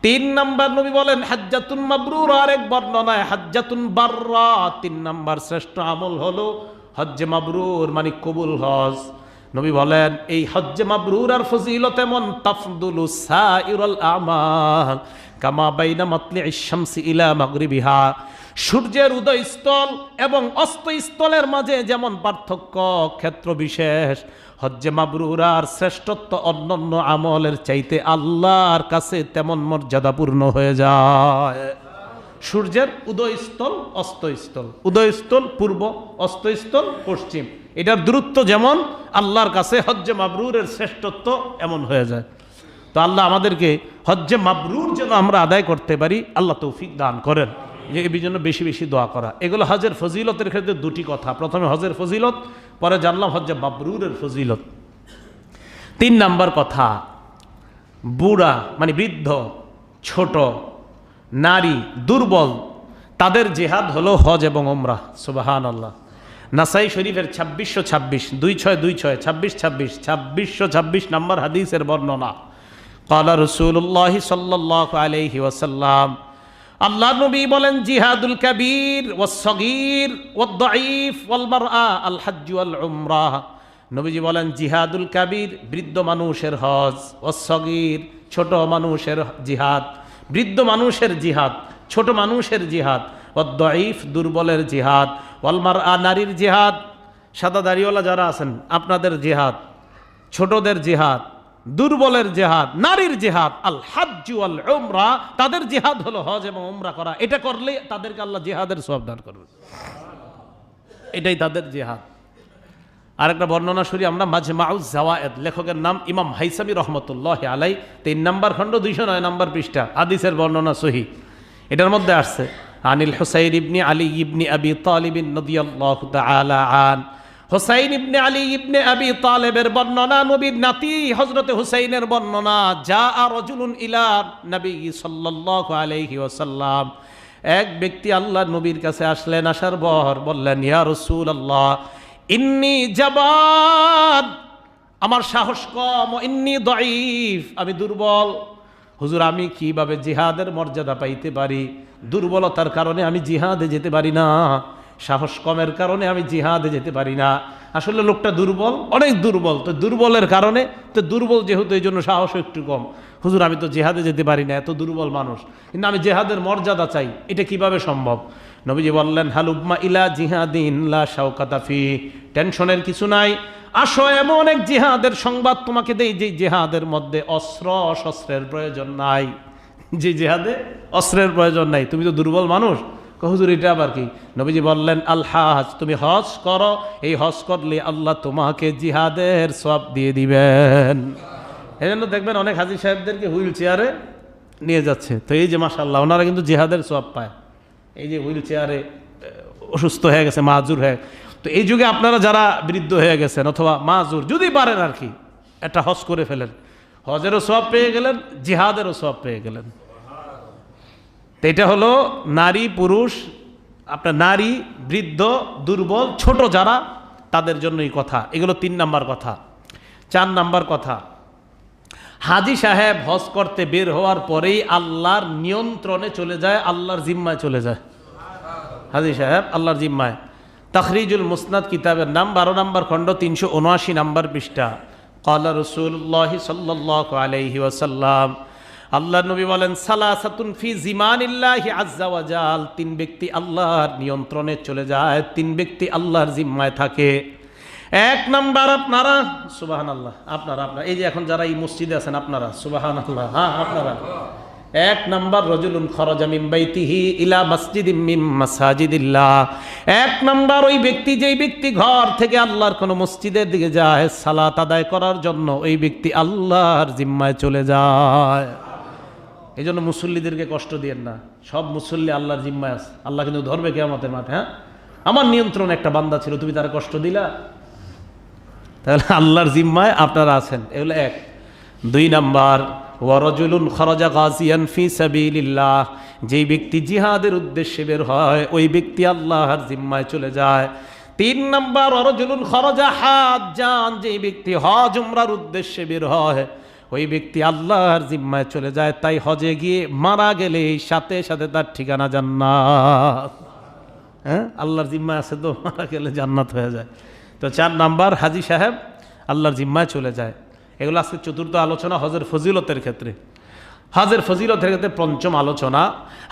3 নাম্বার নবী বলেন হাজ্জাতুন মাবরুর, আরেক বর্ণনায় হাজ্জাতুন বাররা। 3 নাম্বার শ্রেষ্ঠ আমল হলো হজ্জে মাবরুর, মানে কবুল হজ। নবী বলেন এই হজ্জে মাবরুর আর ফজিলত এমন, তাফদুলু সাইরুল আমাল কামা বাইনা মাতলি'ইশ শামসি ইলা মাগরিবিহা, সূর্যের উদয়স্থল এবং অস্তস্থলের মাঝে যেমন পার্থক্য ক্ষেত্র বিশেষ, হজ্জে মাবরুর আর শ্রেষ্ঠত্ব অন্যান্য আমলের চাইতে আল্লাহর কাছে তেমন মর্যাদাপূর্ণ হয়ে যায়। সূর্যের উদয়স্থল অস্তস্থল, উদয়স্থল পূর্ব, অস্তস্থল পশ্চিম, এটার দূরত্ব যেমন আল্লাহর কাছে হজ্জে মাবরুরের শ্রেষ্ঠত্ব এমন হয়ে যায়। তো আল্লাহ আমাদেরকে হজ্জে মাবরুর যেন আমরা আদায় করতে পারি, আল্লাহ তৌফিক দান করেন। যে এই জন্য বেশি বেশি দোয়া করা। এগুলো হজের ফজিলতের ক্ষেত্রে 2টি কথা, প্রথমে হজের ফজিলত, পরে জানলাম হজ্জে মাবরুরের ফজিলত। 3 নাম্বার কথা, বুড়া মানে বৃদ্ধ, ছোট, নারী, দুর্বল, তাদের জিহাদ হলো হজ এবং উমরা। সুবহানাল্লাহ। নাসাই শরীফের 2626, 2626, 2626, 2626 নম্বর হাদিসের বর্ণনা। ক্বালা রাসূলুল্লাহ সাল্লাল্লাহু আলাইহি ওয়াসাল্লাম, আল্লাহ নবী বলেন জিহাদুল কাবীর ওয়াস সগীর ওয়াদ দাঈফ ওয়াল মারআ আল হজ্জ ওয়াল উমরা। নবীজি বলেন জিহাদুল কাবীর, বৃদ্ধ মানুষের হজ, ওয়াস সগীর, ছোট মানুষের জিহাদ, বৃদ্ধ মানুষের জিহাদ, ছোট মানুষের জিহাদ, ওয়াদ দাঈফ, দুর্বলের জিহাদ, ওয়াল মারআ, নারীর জিহাদ, সাদা দাড়িওয়ালা যারা আছেন আপনাদের জিহাদ, ছোটদের জিহাদ, দুর্বলের জিহাদ, নারীর জিহাদ, আল হজ্জ ওয়াল উমরা, তাদের জিহাদ হলো হজ এবং উমরা করা। এটা করলে তাদেরকে আল্লাহ জিহাদের সওয়াব দান করবেন, এটাই তাদের জিহাদ। আরেকটা বর্ণনা শুনি আমরা, মাজমাউজ জাওয়ায়েদ, লেখকের নাম ইমাম হাইসামি রহমতুল্লাহ আলাই, 3 নম্বর খণ্ড, 209 নম্বর পৃষ্ঠা, হাদিসের বর্ণনা সহিহ। এটার মধ্যে আসছে আনিল হুসাইন ইবনে আলী ইবনে আবি তালিব রাদিয়াল্লাহু তাআলা আন, হুসাইন ইবনে আলী ইবনে আবি তালেবের বর্ণনা, নবীর নাতি হযরতে হুসাইনের বর্ণনা। জাআ রাজুলুন ইলা নবী সাল্লাল্লাহু আলাইহি ওয়াসাল্লাম, এক ব্যক্তি আল্লাহর নবীর কাছে আসলেন, আসার পর বললেন, ইয়া রাসূলুল্লাহ ইন্নী জাবাদ, আমার সাহস কম, ইন্নী দাঈফ, আমি দুর্বল। হুজুর আমি কিভাবে জিহাদের মর্যাদা পাইতে পারি? দুর্বলতার কারণে আমি জিহাদে যেতে পারি না, সাহস কমের কারণে আমি জিহাদে যেতে পারি না। আসলে লোকটা দুর্বল, অনেক দুর্বল, তো দুর্বলের কারণে, তো দুর্বল যেহেতু এই জন্য সাহস একটু কম। হুজুর আমি তো জিহাদে যেতে পারি না, এত দুর্বল মানুষ, কিন্তু আমি জিহাদের মর্যাদা চাই, এটা কিভাবে সম্ভব? নবীজি বললেন, হালুম্মা ইলা জিহাদিন লা শাওকাতা ফি, টেনশনের কিছু নাই, আসো এমন এক জিহাদের সংবাদ তোমাকে দেই যে জিহাদের মধ্যে অস্ত্র শস্ত্রের প্রয়োজন নাই, যে জিহাদে অস্ত্রের প্রয়োজন নাই। তুমি তো দুর্বল মানুষ। হুজুর এটা আবার কি? নবীজি বললেন, আল হজ, তুমি হজ করো, এই হজ করলে আল্লাহ তোমাকে জিহাদের সওয়াব দিয়ে দিবেন। এই জন্য দেখবেন অনেক হাজী সাহেবদেরকে হুইল চেয়ারে নিয়ে যাচ্ছে, তো এই যে মাশাআল্লাহ ওনারা কিন্তু জিহাদের সওয়াব পায়। এই যে হুইল চেয়ারে অসুস্থ হয়ে গেছে, মাজুর হয়ে, তো এই যুগে আপনারা যারা বৃদ্ধ হয়ে গেছেন অথবা মাজুর, যদি পারেন আর কি একটা হজ করে ফেলেন, হজেরও সওয়াব পেয়ে গেলেন, জিহাদেরও সওয়াব পেয়ে গেলেন। তো এটা হলো নারী পুরুষ, আপনার নারী, বৃদ্ধ, দুর্বল, ছোট যারা, তাদের জন্য এই কথা। এগুলো 3 নাম্বার কথা। 4 নাম্বার কথা, হাজী সাহেব হজ করতে বের হওয়ার পরেই আল্লাহর নিয়ন্ত্রণে চলে যায়, আল্লাহর জিম্মায় চলে যায়। হাজী সাহেব আল্লাহর জিম্মায়। তাখরিজুল মুসনাদ কিতাবের নাম, 12 নম্বর খণ্ড, 379 নম্বর পৃষ্ঠা। ক্বালা রাসূলুল্লাহ সাল্লাল্লাহু আলাইহি ওয়াসাল্লাম, আল্লাহ নবী বলেন, সালাসাতুন ফি জিমানিল্লাহি আযজা ওয়া জাল, 3 ব্যক্তি আল্লাহর নিয়ন্ত্রণে চলে যায়, 3 ব্যক্তি আল্লাহর জিম্মায় থাকে। 1 নাম্বার আপনারা, সুবহানাল্লাহ, আপনারা এই যে এখন যারা এই মসজিদে আছেন আপনারা, সুবহানাল্লাহ, হ্যাঁ আপনারা এক নাম্বার রাজুলুন খারাজা মিন বাইতিহি ইলা মাসজিদিম মিন মাসাজিদিল্লাহ। এক নাম্বার ওই ব্যক্তি, যেই ব্যক্তি ঘর থেকে আল্লাহর কোনো মসজিদের দিকে যায় সালাত আদায় করার জন্য, ওই ব্যক্তি আল্লাহর জিম্মায় চলে যায়। এই জন্য মুসল্লিদেরকে কষ্ট দিয়েন না, সব মুসল্লি আল্লাহর জিম্মায় আছে, আল্লাহ কিন্তু ধরবে কিয়ামতের মাঠে। হ্যাঁ, আমার নিয়ন্ত্রণ একটা বান্দা ছিল, তুমি তারা কষ্ট দিলা, তাহলে আল্লাহর জিম্মায় আপনারা আছেন। এগুলো এক। দুই নাম্বার ওয়ারাজুলুন খারাজা গাজিয়ান ফি সাবিলিল্লাহ, যেই ব্যক্তি জিহাদের উদ্দেশ্যে বের হয় ওই ব্যক্তি আল্লাহর জিম্মায় চলে যায়। তিন নাম্বার ওয়ারাজুলুন খারাজা হাজ্জান, যেই ব্যক্তি হজ উমরার উদ্দেশ্যে বের হয় ওই ব্যক্তি আল্লাহর জিম্মায় চলে যায়। তাই হজে গিয়ে মারা গেলে সাথে সাথে তার ঠিকানা জান্নাত। হ্যাঁ, আল্লাহর জিম্মায় আছে তো মারা গেলে জান্নাত হয়ে যায়। তো চার নাম্বার হাজী সাহেব আল্লাহর জিম্মায় চলে যায়। এগুলো আজকে চতুর্থ আলোচনা হজের ফজিলতের ক্ষেত্রে। হজের ফজিলতের ক্ষেত্রে পঞ্চম আলোচনা,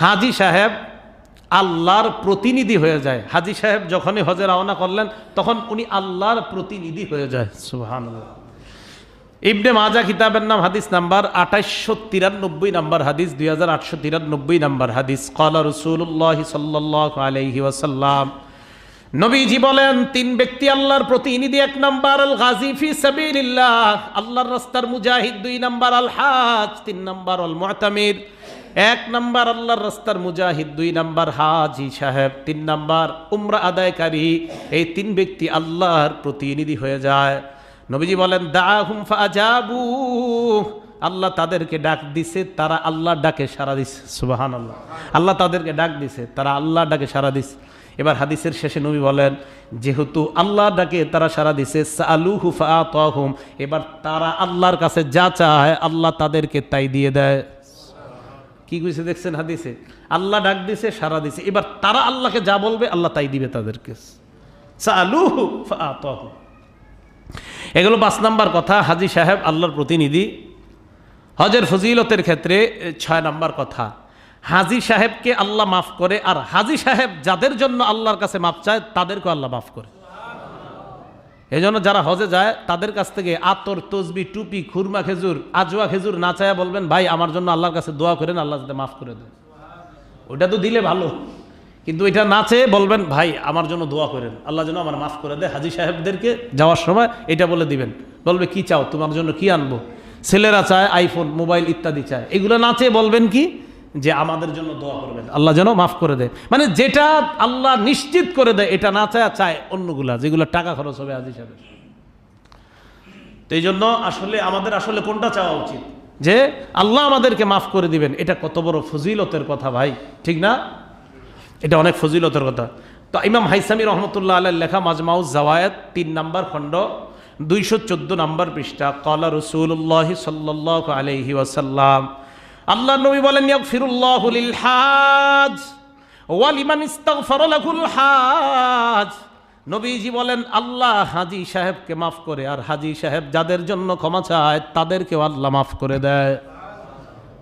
হাজী সাহেব আল্লাহর প্রতিনিধি হয়ে যায়। হাজী সাহেব যখনই হজে রওনা করলেন তখন উনি আল্লাহর প্রতিনিধি হয়ে যায়। সুবহানাল্লাহ। ইবনে মাজা কিতাবের নাম, হাদিস নাম্বার 2893 নাম্বার হাদিস, 2893 নাম্বার হাদিস। ক্বালা রাসূলুল্লাহ সাল্লাল্লাহু আলাইহি ওয়াসাল্লাম, নবীজি বলেন তিন ব্যক্তি আল্লাহর প্রতিনিধি। এক নাম্বার আল গাজী ফি সাবিলিল্লাহ, আল্লাহর রাস্তার মুজাহিদ। দুই নাম্বার আল হাজ, তিন নাম্বার আল মুতামির। এক নাম্বার আল্লাহর রাস্তার মুজাহিদ, দুই নাম্বার হাজী সাহেব, তিন নাম্বার উমরা আদায়কারী। এই তিন ব্যক্তি আল্লাহর প্রতিনিধি হয়ে যায়। নবীজি বলেন দাআহুম ফাআজাবু, আল্লাহ তাদেরকে ডাক দিছে, তারা আল্লাহর ডাকে সাড়া দিছে। সুবহানাল্লাহ। আল্লাহ তাদেরকে ডাক দিছে, তারা আল্লাহর ডাকে সাড়া দিছে। এবার হাদিসের শেষে নবী বলেন যেহেতু আল্লাহর ডাকে তারা সাড়া দিছে, সাআলুহু ফাআতাহুম, এবার তারা আল্লাহর কাছে যা চায় আল্লাহ তাদেরকে তাই দিয়ে দেয়। কি কইছে দেখছেন হাদিসে? আল্লাহ ডাক দিছে, সাড়া দিছে, এবার তারা আল্লাহকে যা বলবে আল্লাহ তাই দিবে তাদেরকে। সাআলুহু ফাআতাহুম। এগুলো 5 নাম্বার কথা, হাজী সাহেব আল্লাহর প্রতিনিধি। হজের ফজিলতের ক্ষেত্রে 6 নাম্বার কথা, হাজী সাহেবকে আল্লাহ মাফ করে, আর হাজী সাহেব যাদের জন্য আল্লাহর কাছে মাফ চায় তাদেরকে আল্লাহ মাফ করে। এই জন্য যারা হজে যায় তাদের কাছ থেকে আতর, তসবি, টুপি, খুরমা খেজুর, আজওয়া খেজুর না চায় বলবেন ভাই আমার জন্য আল্লাহর কাছে দোয়া করেন, আল্লাহ যাতে মাফ করে দেয়। ওইটা তো দিলে ভালো, কিন্তু এটা না চেয়ে বলবেন ভাই আমার জন্য দোয়া করেন, আল্লাহ যেন আমার মাফ করে দেয়। হাজী সাহেবদেরকে যাওয়ার সময় এটা বলে দিবেন। বলবে কি চাও, তোমার জন্য কি আনবো? ছেলেরা চায় আইফোন, মোবাইল ইত্যাদি চায়, এগুলো না চেয়ে বলবেন কি যে আমাদের জন্য দোয়া করবেন, আল্লাহ যেন মাফ করে দেয়। মানে যেটা আল্লাহ নিশ্চিত করে দেয় এটা না চায়, চায় অন্যগুলা যেগুলো টাকা খরচ হবে হাজী সাহেবের। তো এই জন্য আসলে আমাদের আসলে কোনটা চাওয়া উচিত, যে আল্লাহ আমাদেরকে মাফ করে দিবেন। এটা কত বড় ফজিলতের কথা ভাই, ঠিক না? এটা অনেক ফজিলতের কথা। তো ইমাম হাইসামি রহমতুল্লাহ আলাইহির লেখা মাজমাউজ জাওয়ায়েদ 3 নাম্বার খণ্ড 214 নাম্বার পৃষ্ঠা, ক্বালা রাসূলুল্লাহ সাল্লাল্লাহু আলাইহি ওয়াসাল্লাম, আল্লাহর নবী বলেন ইয়াগফিরুল্লাহু লিল হাজ ওয়া লিমান ইস্তাগফারা লাহুল হাজ। নবীজি বলেন আল্লাহ হাজী সাহেবকে মাফ করে, আর হাজী সাহেব যাদের জন্য ক্ষমা চায় তাদেরকেও আল্লাহ মাফ করে দেয়।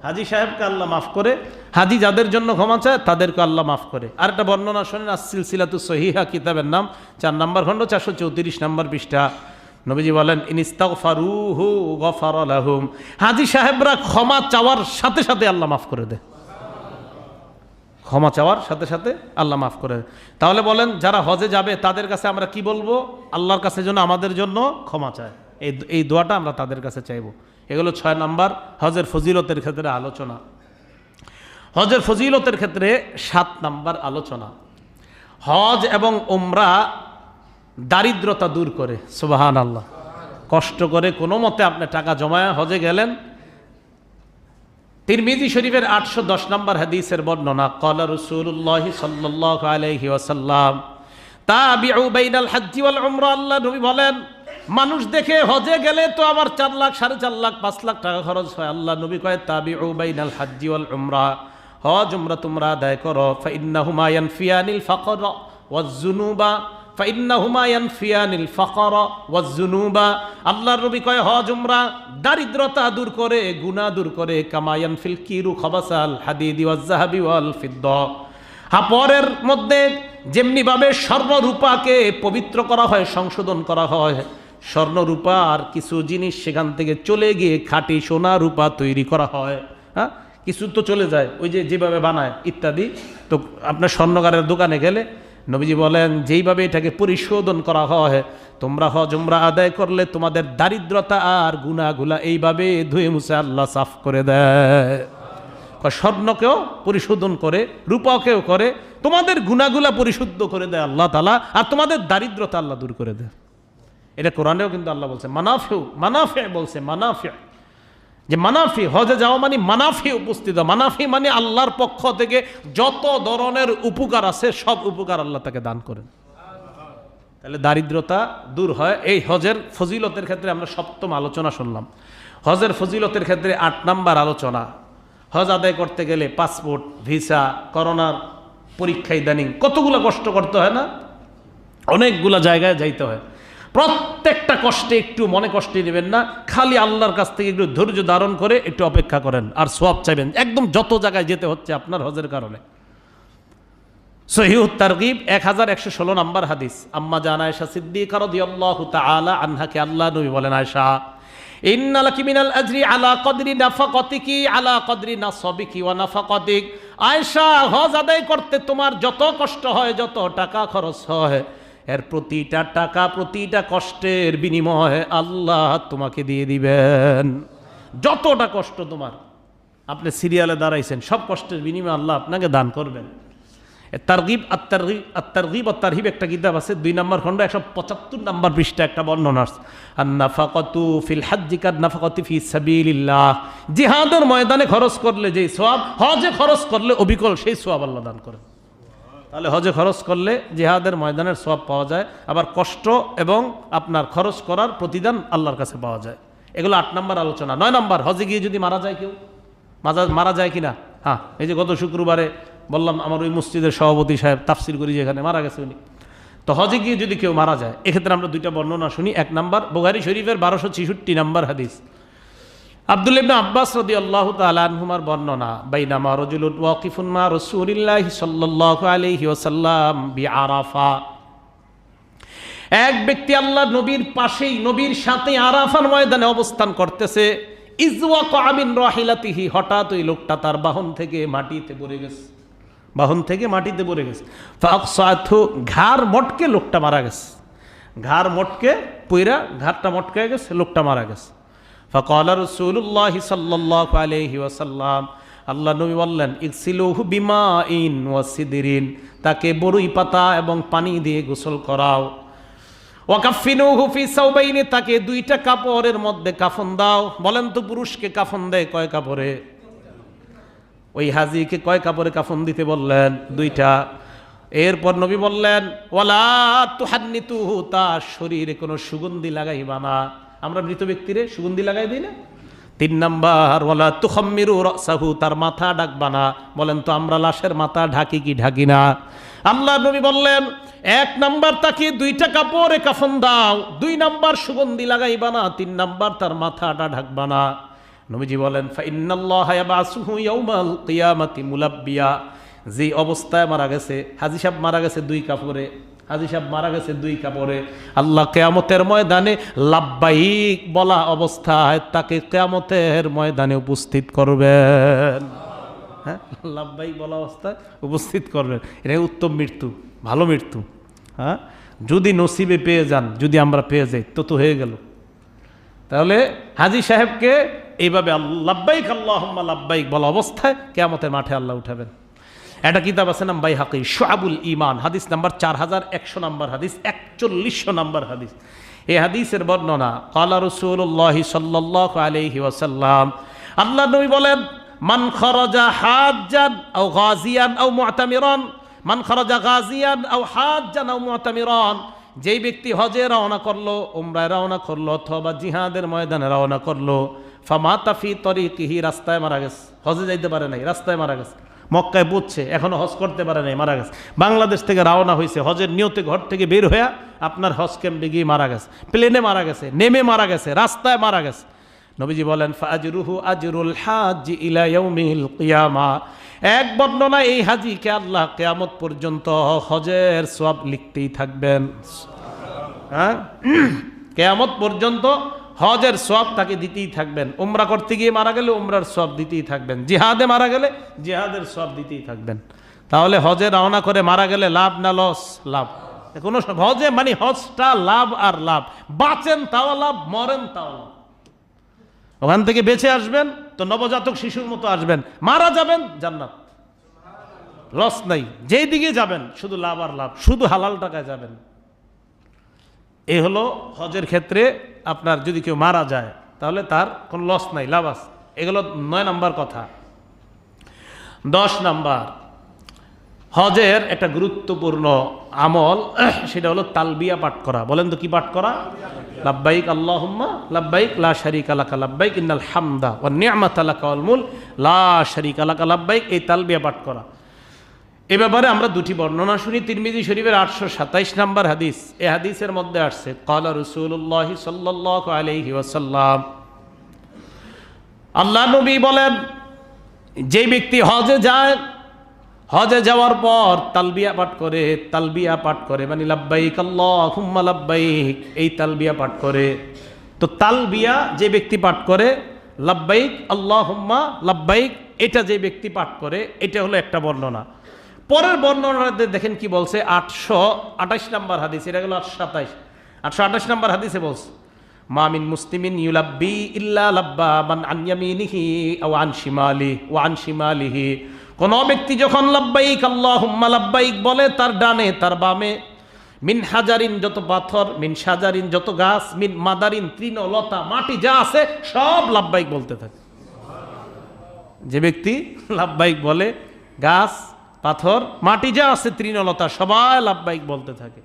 হাজী সাহেবকে আল্লাহ মাফ করে, হাজী যাদের জন্য ক্ষমা চায় তাদেরকে আল্লাহ মাফ করে। আর একটা বর্ণনা শোনেন, আস-সিলসিলাতুস সহিহা কিতাবের নাম 4 নাম্বার খণ্ড 434 নাম্বার পৃষ্ঠা। নবীজি বলেন ইনিস্তাগফারুহু গফারা লাহুম, হাজী সাহেবরা ক্ষমা চাওয়ার সাথে সাথে আল্লাহ মাফ করে দেয়। ক্ষমা চাওয়ার সাথে সাথে আল্লাহ মাফ করে দেয়। তাহলে বলেন যারা হজে যাবে তাদের কাছে আমরা কি বলবো? আল্লাহর কাছে যেন আমাদের জন্য ক্ষমা চায়, এই দোয়াটা আমরা তাদের কাছে চাইবো। এগুলো 6 নাম্বার হজের ফজিলতের ক্ষেত্রে আলোচনা। হজের ফজিলতের ক্ষেত্রে 7 নাম্বার আলোচনা, হজ এবং উমরা দারিদ্রতা দূর করে। সুবহানাল্লাহ। কষ্ট করে কোনো মতে আপনি টাকা জমায় হজে গেলেন। তিরমিজি শরীফের 810 নাম্বার হাদিসের বর্ণনা, ক্বালা রাসূলুল্লাহ সাল্লাল্লাহু আলাইহি ওয়াসাল্লাম তাবিউ বাইনাল হজ্জি ওয়াল উমরা, আল্লাহ নবী বলেন মানুষ দেখে হজে গেলে তো আমার 4 লাখ, 4.5 লাখ, 5 লাখ টাকা খরচ হয়। আল্লাহ নবী কয় তাবিউ বাইনাল হজ্জি ওয়াল উমরা, হজ উমরা তোমরা আদায় করো। ফাইন্নাহুমা ইয়ানফিয়ানিল ফাকর ওয়াজ যুনুবা, ফাইন্নাহুমা ইয়ানফিয়ানিল ফাকর ওয়াজ যুনুবা। আল্লাহর নবী কয় হজ উমরা দারিদ্রতা দূর করে, গুনাহ দূর করে। কামা ইয়ানফিল কিরু খাবাসাল হাদিদি ওয়াজ যাহাবি ওয়াল ফিদ্দা, হাপরের মধ্যে যেমনি ভাবে স্বর্ণ রূপাকে পবিত্র করা হয়, সংশোধন করা হয়, স্বর্ণ রূপা আর কিছু জিনিস সেখান থেকে চলে গিয়ে খাঁটি সোনা রূপা তৈরি করা হয়। হ্যাঁ, কিছু তো চলে যায়, ওই যে যেভাবে বানায় ইত্যাদি। তো আপনার স্বর্ণকারের দোকানে গেলে নবীজি বলেন যেইভাবে এটাকে পরিশোধন করা হয়, তোমরা হজ উমরা আদায় করলে তোমাদের দারিদ্রতা আর গুনাহগুলা এইভাবে ধুয়ে মুছে আল্লাহ সাফ করে দেয়। স্বর্ণকেও পরিশোধন করে, রূপাকেও করে, তোমাদের গুনাহগুলা পরিশুদ্ধ করে দেয় আল্লাহ তাআলা, আর তোমাদের দারিদ্রতা আল্লাহ দূর করে দেয়। এটা কোরআনেও কিন্তু আল্লাহ বলছে মানাফে বলছে, মানাফে, যে মানাফি, হজে যাওয়া মানে মানাফি উপস্থিত। মানাফি মানে আল্লাহর পক্ষ থেকে যত ধরনের উপকার আছে সব উপকার আল্লাহ তাকে দান করেন, তাহলে দারিদ্রতা দূর হয়। এই হজের ফজিলতের ক্ষেত্রে আমরা সপ্তম আলোচনা শুনলাম। হজের ফজিলতের ক্ষেত্রে 8 নম্বর আলোচনা, হজ আদায় করতে গেলে পাসপোর্ট, ভিসা, করোনার পরীক্ষা, ইদানিং কতগুলো কষ্ট করতে হয় না, অনেকগুলো জায়গায় যাইতে হয়। প্রত্যেকটা কষ্টে একটু মনে কষ্টে নেবেন না, খালি আল্লাহর কাছ থেকে একটু ধৈর্য ধারণ করে একটু অপেক্ষা করেন আর সওয়াব চাইবেন। একদম যত জায়গায় যেতে হচ্ছে আপনার হজের কারণে। সহিহুত তারগীব 1116 নম্বর হাদিস, আম্মা জান আয়েশা সিদ্দিকা রাদিয়াল্লাহু তাআলা আনহাকে আল্লাহ নবী বলেন, আয়েশা ইন্না লাকি মিনাল আজরি আলা কদরি নাফাকাতিকি আলা কদরি নাসাবিকি ওয়া নাফাকাতিক। আয়েশা, হজ আদায় করতে তোমার যত কষ্ট হয়, যত টাকা খরচ হয়, এর প্রতিটা টাকা, প্রতিটা কষ্টের বিনিময়ে আল্লাহ তোমাকে দিয়ে দিবেন। যতটা কষ্ট তোমার, আপনি সিরিয়ালে দাঁড়াইছেন, সব কষ্টের বিনিময়ে আল্লাহ আপনাকে দান করবেন। তারগিব আত-তারগিব আত-তারহিব একটা কিতাব আছে, 2 নম্বর খণ্ড 175 নম্বর পৃষ্ঠা একটা বর্ণনা আছে, আন-নাফাকাতু ফিল হাজ্জি কান-নাফাকাতি ফি সাবিলিল্লাহ। জিহাদের ময়দানে খরচ করলে যেই সওয়াব, হজে খরচ করলে অবিকল সেই সওয়াব আল্লাহ দান করেন। তাহলে হজে খরচ করলে জিহাদের ময়দানের সওয়াব পাওয়া যায়, আবার কষ্ট এবং আপনার খরচ করার প্রতিদান আল্লাহর কাছে পাওয়া যায়। এগুলো 8 নম্বর আলোচনা। 9 নম্বর, হজে গিয়ে যদি মারা যায় কেউ, মারা যায় কিনা? হ্যাঁ, এই যে গত শুক্রবারে বললাম আমার ওই মসজিদের সভাপতি সাহেব তাফসির করি যেখানে মারা গেছে উনি, তো হজে গিয়ে যদি কেউ মারা যায়, এক্ষেত্রে আমরা 2টা বর্ণনা শুনি। 1 নম্বর, বুখারী শরীফের 1266 নম্বর হাদিস, আব্দুল্লাহ ইবনে আব্বাস রাদিয়াল্লাহু তাআলা আনহুমার বর্ণনা, বাইনামা রাজুলুন ওয়াকিফুন মা রাসূলিল্লাহি সাল্লাল্লাহু আলাইহি ওয়াসাল্লাম বিআরাফা। এক ব্যক্তি আল্লাহ নবীর পাশেই, নবীর সাথে আরাফার ময়দানে অবস্থান করতেছে। ইজওয়াকা মিন রাহিলাতিহি, হঠাৎ ওই লোকটা তার বাহন থেকে মাটিতে পড়ে গেছে, ফাকসাতহু, ঘাড় মটকে লোকটা মারা গেছে, ঘাড় মটকে পইরা ঘাড়টা মটকে গেছে, লোকটা মারা গেছে। ফাকালা রাসূলুল্লাহি সাল্লাল্লাহু আলাইহি ওয়াসাল্লাম, আল্লাহ নবী বললেন, ইগসিলুহু বিমাইন ওয়া সিদরিন, তাকে বরই পাতা এবং পানি দিয়ে গোসল করাও। ওয়াকাফিনুহু ফি সাওবাইনি, তাকে 2টা কাপড়ের মধ্যে কাফন দাও। বলেন তো পুরুষকে কাফন দেয় কয় কাপড়ে? ওই হাজিকে কয় কাপড়ে কাফন দিতে বললেন? 2টা। এরপর নবী বললেন, ওয়ালা তুহান্নিতুহু, তার শরীরে কোনো সুগন্ধি লাগাইবা না। আমরা মৃত ব্যক্তিরে সুগন্ধি লাগাই দিই না? 3 নাম্বার, ওয়ালা তুখাম্মিরু রাসাহু, তার মাথা ঢাকবা না। বলেন তো আমরা লাশের মাথা ঢাকি কি ঢাকি না? আল্লাহ নবী বললেন, 1 নাম্বার তাকে 2টা কাপড়ে কাফন দাও, 2 নাম্বার সুগন্ধি লাগাইবা না, 3 নাম্বার তার মাথাটা ঢাকবা না। নবীজি বলেন, ফাইন্নাল্লাহা ইয়াবাসুহু ইয়াউমাল কিয়ামাতি মুলাব্বিয়া, যে অবস্থায় মারা গেছে, হাজী সাহেব মারা গেছে 2 কাপড়ে, হাজী সাহেব মারা গেছে 2 কাপড়ে, আল্লাহ কিয়ামতের ময়দানে লাব্বাইক বলা অবস্থায় তাকে কিয়ামতের ময়দানে উপস্থিত করবেন। হ্যাঁ, লাব্বাইক বলা অবস্থায় উপস্থিত করবেন। এটা উত্তম মৃত্যু, ভালো মৃত্যু। হ্যাঁ, যদি নসিবে পেয়ে যান, যদি আমরা পেয়ে যাই তো হয়ে গেল। তাহলে হাজী সাহেবকে এইভাবে লাব্বাইক আল্লাহুম্মা লাব্বাইক বলা অবস্থায় কিয়ামতের মাঠে আল্লাহ উঠাবেন। একটা কিতাব আছে নাম বাইহাকি, শুআবুল ঈমান, হাদিস নাম্বার 4100 নম্বর হাদিস, 4100 নম্বর হাদিস। এই হাদিসের বর্ণনা, ক্বালা রাসূলুল্লাহি সাল্লাল্লাহু আলাইহি ওয়াসাল্লাম, আল্লাহ নবী বলেন, মান খারাজা হাজ্জান আও গাজিয়ান আও মুতামিরান, মান খারাজা গাজিয়ান আও হাজ্জান আও মুতামিরান, যেই ব্যক্তি হজে রওনা করলো, উমরায় রওনা করলো, অথবা জিহাদের ময়দানে রওনা করলো, ফামাতা ফি তরিকিহি, রাস্তায় মারা গেছে, হজে যাইতে পারে নাই, রাস্তায় মারা গেছে, মক্কায় পৌঁছছে, এখনো হজ করতে পারে নাই, মারা গেছে। বাংলাদেশ থেকে রওনা হয়েছে, হজের নিয়তে ঘর থেকে বের হয়ে আপনার হজ ক্যাম্পে গিয়ে মারা গেছে, প্লেনে মারা গেছে, নেমে মারা গেছে, রাস্তায় মারা গেছে। নবীজি বলেন, ফাজরুহু আজরুল হাজ্জি ইলা ইয়াউমিল কিয়ামা, এক বর্ণনা, এই হাজীকে আল্লাহ কিয়ামত পর্যন্ত হজের সওয়াব লিখতেই থাকবেন। হ্যাঁ, কিয়ামত পর্যন্ত হজের সওয়াব তাকে দিতেই থাকবেন। উমরা করতে গিয়ে মারা গেলে উমরার সওয়াব দিতেই থাকবেন, জিহাদে মারা গেলে জিহাদের সওয়াব দিতেই থাকবেন। তাহলে হজে রওনা করে মারা গেলে লাভ না লস? লাভ। কোনো হজে মানে হজটা লাভ আর লাভ, বাঁচেন তাও লাভ, মরেন তাও লাভ। ওখান থেকে বেঁচে আসবেন তো নবজাতক শিশুর মতো আসবেন, মারা যাবেন জান্নাত, লস নাই। যেই দিকে যাবেন শুধু লাভ আর লাভ, শুধু হালাল টাকায় যাবেন। এই হলো হজের ক্ষেত্রে আপনার যদি কেউ মারা যায় তাহলে তার কোনো লস নাই, লাভ আছে। এগুলো 9 নম্বর কথা। 10 নম্বর, হজের একটা গুরুত্বপূর্ণ আমল, সেটা হলো তালবিয়া পাঠ করা। বলেন তো কি পাঠ করা? লাব্বাইক আল্লাহুম্মা লাব্বাইক লা শারীকা লাকা লাব্বাইক ইন্নাল হামদা ওয়ান নি'মাতা লাকা ওয়াল মুলক লা শারীকা লাকা লাব্বাইক। এই তালবিয়া পাঠ করা, এ ব্যাপারে আমরা দুটি বর্ণনা শুনি। তিরমিজি শরীফের 827 নম্বর হাদিস, এই হাদিসের মধ্যে আসছে ক্বালা রাসূলুল্লাহ সাল্লাল্লাহু আলাইহি ওয়াসাল্লাম, আল্লাহ নবী বলেন, যে ব্যক্তি হজে যায়, হজে যাওয়ার পর তালবিয়া পাঠ করে মানে লাব্বাইক আল্লাহুম্মা লাব্বাইক, এই তালবিয়া পাঠ করে। তো তালবিয়া যে ব্যক্তি পাঠ করে, লাব্বাইক আল্লাহুম্মা লাব্বাইক, এটা যে ব্যক্তি পাঠ করে, এটা হলো একটা বর্ণনা। পরের বর্ণনাতে দেখেন কি বলছে, 828 নম্বর হাদিস, এটা হলো 828 নম্বর হাদিসে বলছে, মা মিন মুসলিমিন ইউলাব্বি ইল্লা লাব্বা মান আন ইয়ামিনিহি আও আন শিমালিহি ওয়া আন শিমালিহি। কোন ব্যক্তি যখন লাব্বাইক আল্লাহুম্মা লাব্বাইক বলে, তার ডানে তার বামে, মিন হাজারিন যত পাথর, মিন শাজারিন যত গাছ, মিন মাদারিন তৃণলতা মাটি যা আছে সব লাব্বাইক বলতে থাকে। যে ব্যক্তি লাব্বাইক বলে, গাছ পাথর মাটি যা আছে তৃণলতা সবাই লাব্বাইক বলতে থাকে,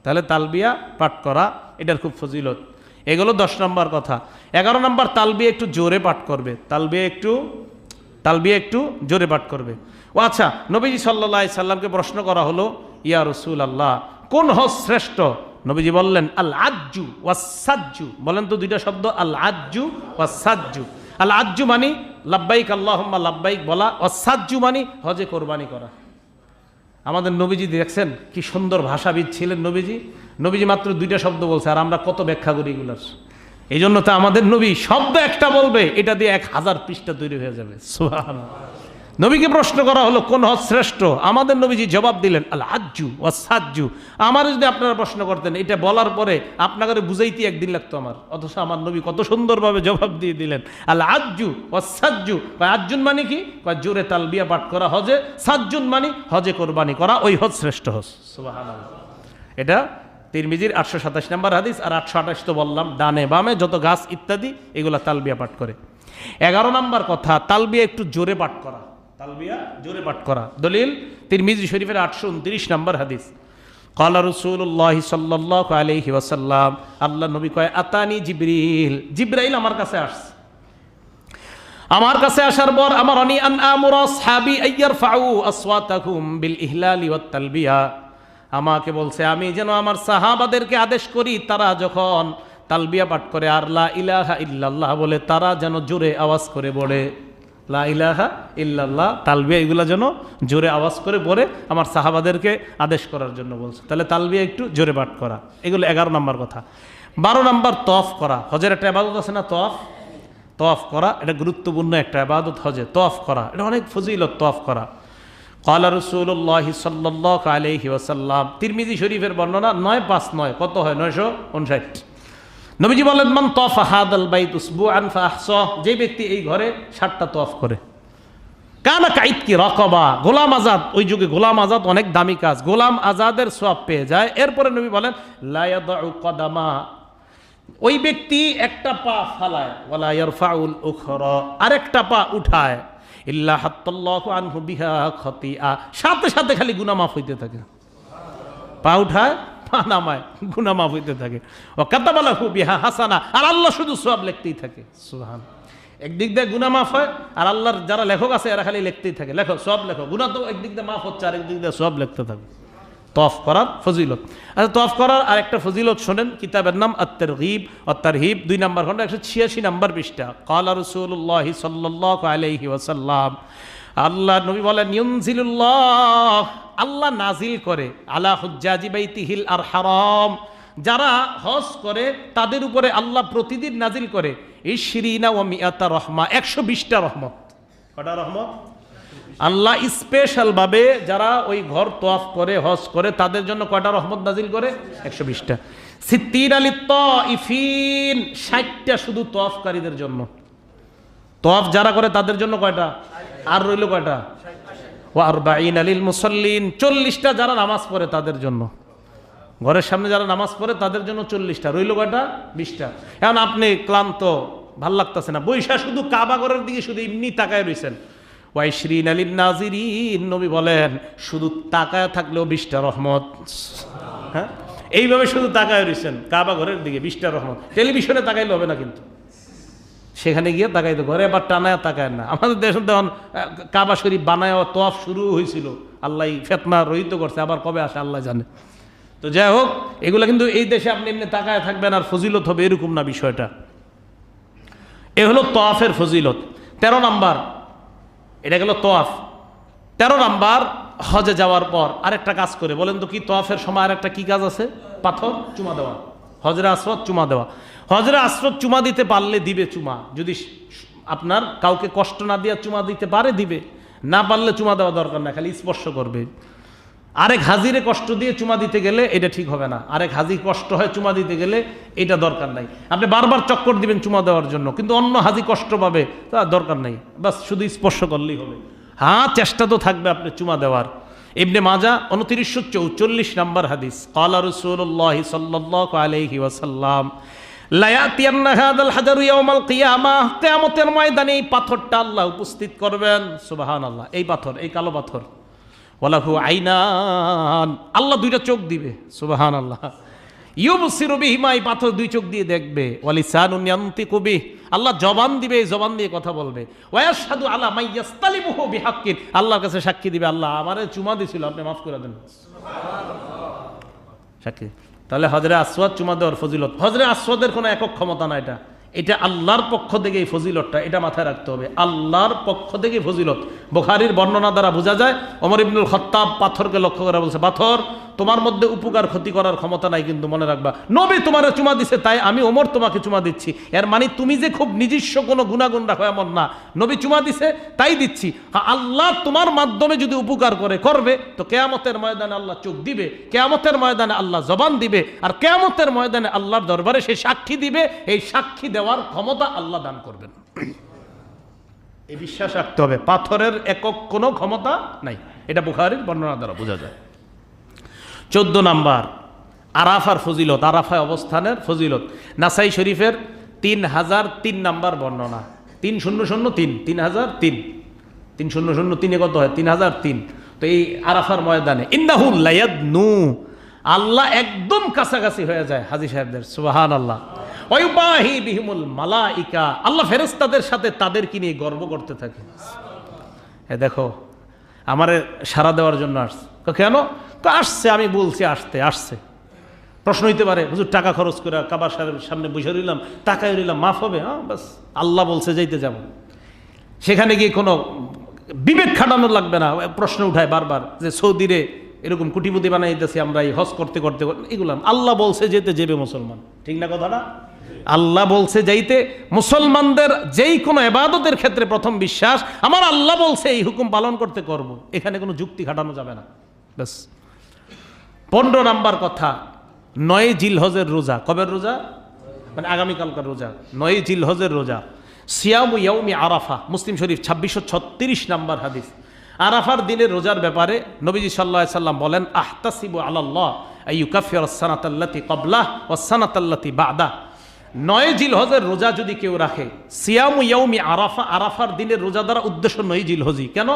তাহলে তালবিয়া পাঠ করা এটার খুব ফজিলত। এগুলো 10 নম্বর কথা। 11 নম্বর, তালবিয়া একটু জোরে পাঠ করবে। তালবিয়া একটু জোরে পাঠ করবে। ও আচ্ছা, নবীজি সাল্লাল্লাহু আলাইহি সাল্লামকে প্রশ্ন করা হলো, ইয়া রাসূলুল্লাহ, কোন হজ শ্রেষ্ঠ? নবীজি বললেন, আল আজ্জু ওয়াস সাজ্জু। বলেন তো দুইটা শব্দ, আল আজ্জু ওয়াস সাজ্জু। আল আজ্জু মানে লাব্বাইক আল্লাহুম্মা লাব্বাইক বলা, ওয়াস সাজ্জু মানে হজে কোরবানি করা। আমাদের নবীজি দেখছেন কি সুন্দর ভাষাবিদ ছিলেন নবীজি মাত্র 2টা শব্দ বলছে, আর আমরা কত ব্যাখ্যা করি এগুলার। এই জন্য তো আমাদের নবী শব্দ একটা বলবে, এটা দিয়ে 1000 পৃষ্ঠা তৈরি হয়ে যাবে। সুবহানাল্লাহ। নবীকে প্রশ্ন করা হলো কোন হজ শ্রেষ্ঠ, আমাদের নবীজি জবাব দিলেন আল আজ্জু ওয়াস সাজ্জু। আমার যদি আপনারা প্রশ্ন করতেন, এটা বলার পরে আপনাকে বুঝাইতে একদিন লাগতো আমার, অথচ আমার নবী কত সুন্দরভাবে জবাব দিয়ে দিলেন, আল আজ্জু ওয়াস সাজ্জু। আজ্জুন মানে কি? জোরে তালবিয়া পাঠ করা হজে, সাজ্জুন মানে হজে কোরবানি করা, ওই হজ শ্রেষ্ঠ হজ। সুবহানাল্লাহ। এটা তিরমিজির 827 নম্বর হাদিস। আর 828 তো বললাম, ডানে বামে যত গাছ ইত্যাদি এগুলা তালবিয়া পাঠ করে। 11 নম্বর কথা, তালবিয়া একটু জোরে পাঠ করা। তালবিয়া জোরে পাঠ করা দলিল তিরমিজি শরীফের 829 নম্বর হাদিস, ক্বালা রাসূলুল্লাহ সাল্লাল্লাহু আলাইহি ওয়াসাল্লাম, আল্লাহ নবী কয়, আতানি জিবরাইল আমার কাছে আসছে। আমার কাছে আসার পর আমারনি আন আমুরা আসহাবি আইয়ারফাউ আসওয়াতাহুম বিল ইহলালি ওয়াত তালবিয়া, আমাকে বলছে আমি যেন আমার সাহাবাদেরকে আদেশ করি, তারা যখন তালবিয়া পাঠ করে আর লা ইলাহা ইল্লাল্লাহ বলে, তারা যেন জোরে আওয়াজ করে বলে লা ইলাহা ইল্লাল্লাহ, তালবিয়া এগুলা যেন জোরে আওয়াজ করে পড়ে, আমার সাহাবাদেরকে আদেশ করার জন্য বলছে। তাহলে তালবিয়া একটু জোরে পাঠ করা, এগুলো 11 নম্বর কথা। 12 নম্বর, তওয়াফ করা। হজের একটা ইবাদত আছে না, তওয়াফ করা, এটা গুরুত্বপূর্ণ একটা ইবাদত হজে। তওয়াফ করা এটা অনেক ফজিলত, তওয়াফ করা। ক্বালা রাসূলুল্লাহ সাল্লাল্লাহু আলাইহি ওয়াসাল্লাম, তিরমিজি শরীফের বর্ণনা 959, কত হয়? 959। নবীজি বলেন, মান তাফা হাদাল বাইত উসবুআন ফাহসা, যে ব্যক্তি এই ঘরে 7টা তওয়াফ করে, কানা কাইতকি রাকাবা, গোলাম আজাদ। ওই যুগে গোলাম আজাদ অনেক দামি কাজ, গোলাম আজাদের সওয়াব পেয়ে যায়। এরপরে নবী বলেন, লা ইয়াদউ কদামা, ওই ব্যক্তি একটা পা ফালায়, ওয়ালা ইয়ারফাউল উখরা, আরেকটা পা উঠায়, ইল্লা হাত্তাল্লাহু আনহু বিহা খাতিয়া, সাথে সাথে খালি গুনাহ মাফ হইতে থাকে। পা উঠায়, পা নামায়, গুনাহ মাফ হইতে থাকে। ও কাতাবা লাহু বিহা হাসানা, আর আল্লাহ শুধু সওয়াব লিখতেই থাকে। সুবহান। একদিক দিয়ে গুনাহ মাফ হয়, আর আল্লাহর যারা লেখক আছে এরা খালি লিখতেই থাকে, লেখো সওয়াব লেখো। গুনাহ তো একদিক দিয়ে মাফ হচ্ছে, আরেক দিক দিয়ে সওয়াব লিখতে থাকে। তওয়াফ করার ফজিলত। আচ্ছা, তওয়াফ করার আরেকটা ফজিলত শোনেন, কিতাবের নাম আত-তারগীব ওয়াত তারহিব, 2 নম্বর খণ্ড, 186 নম্বর পৃষ্ঠা। ক্বালা রাসূলুল্লাহ সাল্লাল্লাহু আলাইহি ওয়াসাল্লাম, আল্লাহ নবী বলেন, ইউনজিলুল্লাহ, আল্লাহ নাজিল করে, আলা হুজ্জাজি বাইতিহিল আর হারাম, যারা হজ করে তাদের উপরে আল্লাহ প্রতিদিন নাজিল করে ইশরিনা ওয়া মিআতা রহমা, 120টা রহমত। কটা রহমত? আল্লাহ স্পেশাল ভাবে যারা ওই ঘর তওয়াফ করে হজ করে তাদের জন্য কয়টা রহমত নাজিল করে? 120টা। সিত্তিনা লিত্তাইফিন, 60টা শুধু তওয়াফকারীদের জন্য। তওয়াফ যারা করে তাদের জন্য কয়টা? আর রইল কয়টা? ওয়া আরবাঈনা লিল মুসাল্লিন, 40টা যারা নামাজ পড়ে তাদের জন্য। ঘরের সামনে যারা নামাজ পড়ে তাদের জন্য 40টা, রইল কয়টা? 20টা। এখন আপনি ক্লান্ত, ভাল লাগতেছে না, বৈশা শুধু কাবা ঘরের দিকে শুধু এমনি তাকায় রইছেন। ওয়াইশরিনা লিন নাজিরিন, নবী বলেন শুধু তাকায় থাকলেও 20টা রহমত। হ্যাঁ, এইভাবে শুধু তাকায় রইছেন কাবা ঘরের দিকে, 20টা রহমত। টেলিভিশনে তাকাইলে হবে না, কিন্তু সেখানে গিয়ে তাকাইতে, ঘরে আবার টানায় তাকায় না। আমাদের দেশে তখন কাবা শরীফ বানায় তওয়াফ শুরু হয়েছিল, আল্লাহ ফিতনা রহিত করছে, আবার কবে আসে আল্লাহ জানে। তো যাই হোক, এগুলো কিন্তু এই দেশে আপনি এমনি তাকায় থাকবেন আর ফজিলত হবে এরকম না বিষয়টা। এ হলো তওয়াফের ফজিলত। 13 নাম্বার, এটা গেল তওয়াফ। 13 নাম্বার, হজে যাওয়ার পর আরেকটা কাজ করে, বলেন তো কি? তওয়াফের সময় আরেকটা কি কাজ আছে? পাথর চুমা দেওয়া, হজরে আসওয়াদ চুমা দেওয়া। হজরে আসওয়াদ চুমা দিতে পারলে দিবে চুমা, যদি আপনার কাউকে কষ্ট না দিয়ে চুমা দিতে পারে দিবে, না পারলে চুমা দেওয়া দরকার না, খালি স্পর্শ করবে। আরেক হাজিরে কষ্ট দিয়ে চুমা দিতে গেলে এটা ঠিক হবে না, আরেক হাজি কষ্ট হয় চুমা দিতে গেলে এটা দরকার নাই। আপনি বারবার চক্কর দিবেন চুমা দেওয়ার জন্য, কিন্তু অন্য হাজি কষ্ট পাবে, তা দরকার নাই, বাস শুধু স্পর্শ করলেই হবে। হ্যাঁ, চেষ্টা তো থাকবে আপনি চুমা দেওয়ার। ইবনে মাজাহ 2944 নম্বর হাদিস, ক্বালা রাসূলুল্লাহ সাল্লাল্লাহু আলাইহি ওয়াসাল্লাম লা ইয়াতিয়ান্না হাযাল হাজারু ইয়াওমাল কিয়ামাহ, কিয়ামতের ময়দানে এই পাথরটা আল্লাহ উপস্থিত করবেন। সুবহানাল্লাহ, এই পাথর, এই কালো পাথর। ওয়ালাহু আইনান, আল্লাহ 2টা চোখ দিবে। সুবহানাল্লাহ। ইউবসিরু বিহিমা, এই পাথর 2 চোখ দিয়ে দেখবে। ওয়ালিসানুন ইয়ানতিকু বিহি, আল্লাহ জবান দিবে, এই জবান দিয়ে কথা বলবে। ওয়ায়াশহাদু আলা মান ইয়াসতালিমুহু বিহাক্কিন, আল্লাহর কাছে সাক্ষী দিবে, আল্লাহ আমারে চুমা দিছিল, আপনি মাফ করে দেন। সুবহানাল্লাহ, সাক্ষী। তাহলে হজরে আসওয়াদ চুমা দেওয়ার ফজিলত। হজরে আসওয়াদের কোনো একক ক্ষমতা না, এটা আল্লাহর পক্ষ থেকে এই ফজিলতটা, এটা মাথায় রাখতে হবে, আল্লাহর পক্ষ থেকে ফজিলত। বুখারীর বর্ণনা দ্বারা বোঝা যায়, ওমর ইবনুল খাত্তাব পাথরকে লক্ষ্য করে বলছে, পাথর তোমার মধ্যে উপকার ক্ষতি করার ক্ষমতা নাই, কিন্তু মনে রাখবা নবী তোমারে চুমা দিছে, তাই আমি ওমর তোমাকে চুমা দিচ্ছি। এর মানে তুমি যে খুব নিজস্ব কোনো গুণাগুণ রাখো এমন না, নবী চুমা দিছে তাই দিচ্ছি। হ্যাঁ, আল্লাহ তোমার মাধ্যমে যদি উপকার করবে, তো কিয়ামতের ময়দানে আল্লাহ চোখ দিবে, কিয়ামতের ময়দানে আল্লাহ জবান দিবে, আর কিয়ামতের ময়দানে আল্লাহর দরবারে সে সাক্ষী দিবে। এই সাক্ষী দেওয়ার ক্ষমতা আল্লাহ দান করবেন, এই বিশ্বাস রাখতে হবে। পাথরের একক কোনো ক্ষমতা নাই, এটা বুখারীর বর্ণনা দ্বারা বোঝা যায়। 14 নাম্বার, আরাফার ফজিলত, আরাফায় অবস্থানের ফজিলত। নাসাই শরীফের 3003 নাম্বার বর্ণনা, 3003, 3003, 3003 কত হয়? 3003। তো এই আরাফার ময়দানে ইন্নাহু লায়াদনু, আল্লাহ একদম কাছাকাছি হয়ে যায় হাজী সাহেবদের। সুবহানাল্লাহ। ওয়ায়ুবাহি বিহিমুল মালাইকা, আল্লাহ ফেরেশতাদের সাথে তাদেরকে নিয়ে গর্ব করতে থাকে। এ দেখো, আমারে সাড়া দেওয়ার জন্য আসছে। কেন? তো আসছে, আমি বলছি আসছে। প্রশ্ন হইতে পারে, হুজুর টাকা খরচ করে কাবার সামনে বসে রইলাম, টাকায় রইলাম, মাফ হবে? হ্যাঁ, বাস আল্লাহ বলছে যাইতে যাব, সেখানে গিয়ে কোনো বিবেক খাটানো লাগবে না। প্রশ্ন উঠায় বারবার যে সৌদিরে এরকম কোটিপতি বানাই দিতেছি আমরা, এই হজ করতে করতে, এগুলো আল্লাহ বলছে যেতে যাবে মুসলমান, ঠিক না কথাটা? আল্লাহ বলছে যাইতে, মুসলমানদের যেই কোনো ইবাদতের ক্ষেত্রে প্রথম বিশ্বাস, আমার আল্লাহ বলছে এই হুকুম পালন করতে করব, এখানে কোনো যুক্তি খাটানো যাবে না, ব্যাস। 15 নাম্বার কথা, 9 জিলহজের রোজা। কবের রোজা? মানে আগামীকালকার রোজা, 9 জিলহজের রোজা। সিয়ামু ইয়াউমি আরাফা, মুসলিম শরীফ 2636 নাম্বার হাদিস। আরাফার দিনের রোজার ব্যাপারে নবীজি সাল্লাল্লাহু আলাইহি সাল্লাম বলেন, আহতাসিবু আলাল্লাহ আইয়ুকাফিরাস সানাতাল্লাতী ক্বাবলাহ ওয়াস সানাতাল্লাতী বা'দাহ। 9 জিলহজের রোজা যদি কেউ রাখে, সিয়ামু ইয়াউমি আরাফা, আরাফার দিনের রোজা দ্বারা উদ্দেশ্য 9 জিলহজি। কেন?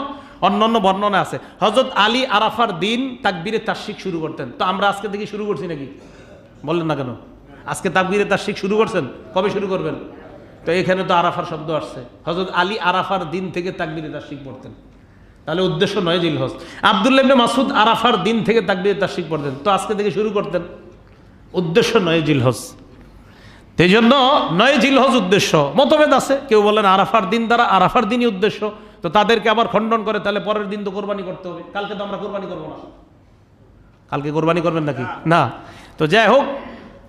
অন্যান্য বর্ণনা আছে, হযরত আলী আরাফার দিন তাকবীরে তাশরিক শুরু করতেন। তো আমরা আজকে থেকে শুরু করছি নাকি? বললেন না কেন? আজকে তাকবীরে তাশরিক শুরু করছেন, কবে শুরু করবেন? তো এখানে তো আরাফার শব্দ আসছে, হযরত আলী আরাফার দিন থেকে তাকবীরে তাশরিক পড়তেন, তাহলে উদ্দেশ্য 9 জিলহজ। আব্দুল্লাহ ইবনে মাসউদ আরাফার দিন থেকে তাকবীরে তাশরিক পড়তেন, তো আজকে থেকে শুরু করতেন, উদ্দেশ্য 9 জিলহজ। এই জন্য 9 জিলহজ উদ্দেশ্য। মতভেদ আছে, কেউ বলেন আরাফার দিন দ্বারা, আরাফার দিনই উদ্দেশ্য, তো তাদেরকে আবার খণ্ডন করে, তাহলে পরের দিন তো কোরবানি করতে হবে। কালকে তো আমরা কোরবানি করবো না, কালকে কোরবানি করবেন নাকি? না। তো যাই হোক,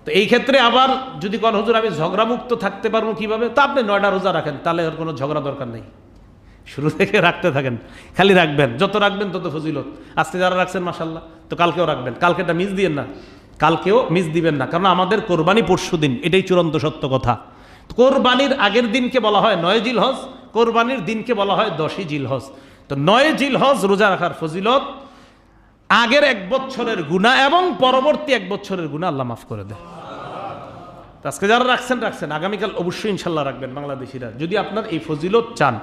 তো এই ক্ষেত্রে আবার যদি কোন হুজুর আমি ঝগড়ামুক্ত থাকতে পারবো কিভাবে, তা আপনি 9টা রোজা রাখেন, তাহলে আর কোনো ঝগড়া দরকার নেই। শুরু থেকে রাখতে থাকেন, খালি রাখবেন, যত রাখবেন তত ফজিলত। আজকে যারা রাখছেন মাশাআল্লাহ, তো কালকেও রাখবেন, কালকেটা মিস দিবেন না, কালকেও মিস দিবেন না, কারণ আমাদের কোরবানি পরশু দিন, এটাই চূড়ান্ত সত্য কথা। কোরবানির আগের দিনকে বলা হয় 9 জিলহজ, কোরবানির দিনকে বলা হয় 10ই জিলহজ। তো 9 জিলহজ রোজা রাখার ফজিলত, আগের 1 বছরের গুনাহ এবং পরবর্তী 1 বছরের গুনাহ আল্লাহ মাফ করে দেয়। আজকে যারা রাখছেন, আগামীকাল অবশ্যই ইনশাল্লাহ রাখবেন বাংলাদেশিরা, যদি আপনার এই ফজিলত চান।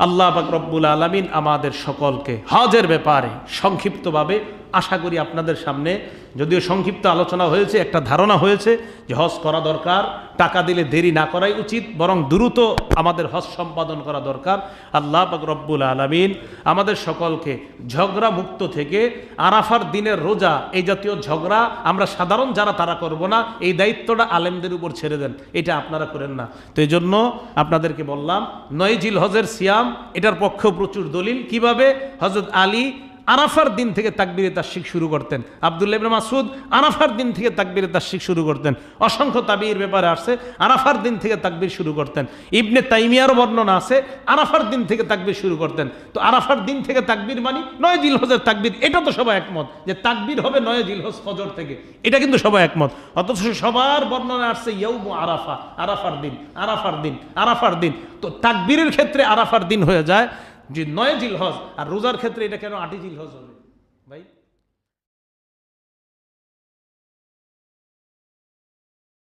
আল্লাহ পাক রব্বুল আলামিন আমাদের সকলকে হজের ব্যাপারে সংক্ষিপ্তভাবে, আশা করি আপনাদের সামনে, যদিও সংক্ষিপ্ত আলোচনা হয়েছে, একটা ধারণা হয়েছে যে হজ করা দরকার, টাকা দিলে দেরি না করাই উচিত, বরং দ্রুত আমাদের হজ সম্পাদন করা দরকার। আল্লাহ পাক রব্বুল আলামিন আমাদের সকলকে ঝগড়া মুক্ত থেকে, আরাফার দিনের রোজা, এই জাতীয় ঝগড়া আমরা সাধারণ যারা তারা করব না, এই দায়িত্বটা আলেমদের উপর ছেড়ে দেন, এটা আপনারা করেন না। তো এই জন্য আপনাদেরকে বললাম 9 জিলহজের সিয়াম, এটার পক্ষেও প্রচুর দলিল। কিভাবে? হযরত আলী আরাফার দিন থেকে তাকবীরে তাশরিক শুরু করতেন, আব্দুল্লাহ ইবনে মাসউদ আরাফার দিন থেকে তাকবীরে তাশরিক শুরু করতেন, অসংখ্য তাবিঈর ব্যাপারে আসছে আরাফার দিন থেকে তাকবীর শুরু করতেন, ইবনে তাইমিয়ারও বর্ণনা আছে আরাফার দিন থেকে তাকবীর শুরু করতেন। তো আরাফার দিন থেকে তাকবীর মানে 9 জিলহজের তাকবীর, এটা তো সবাই একমত যে তাকবীর হবে 9 জিলহজ ফজর থেকে, এটা কিন্তু সবাই একমত। অথচ সবার বর্ণনা আসছে ইয়াউমু আরাফা, আরাফার দিন, আরাফার দিন, আরাফার দিন। তো তাকবীরের ক্ষেত্রে আরাফার দিন হয়ে যায় যে 9 জিলহজ, আর রোজার ক্ষেত্রে এটা কেন 8ই জিলহজ হবে ভাই?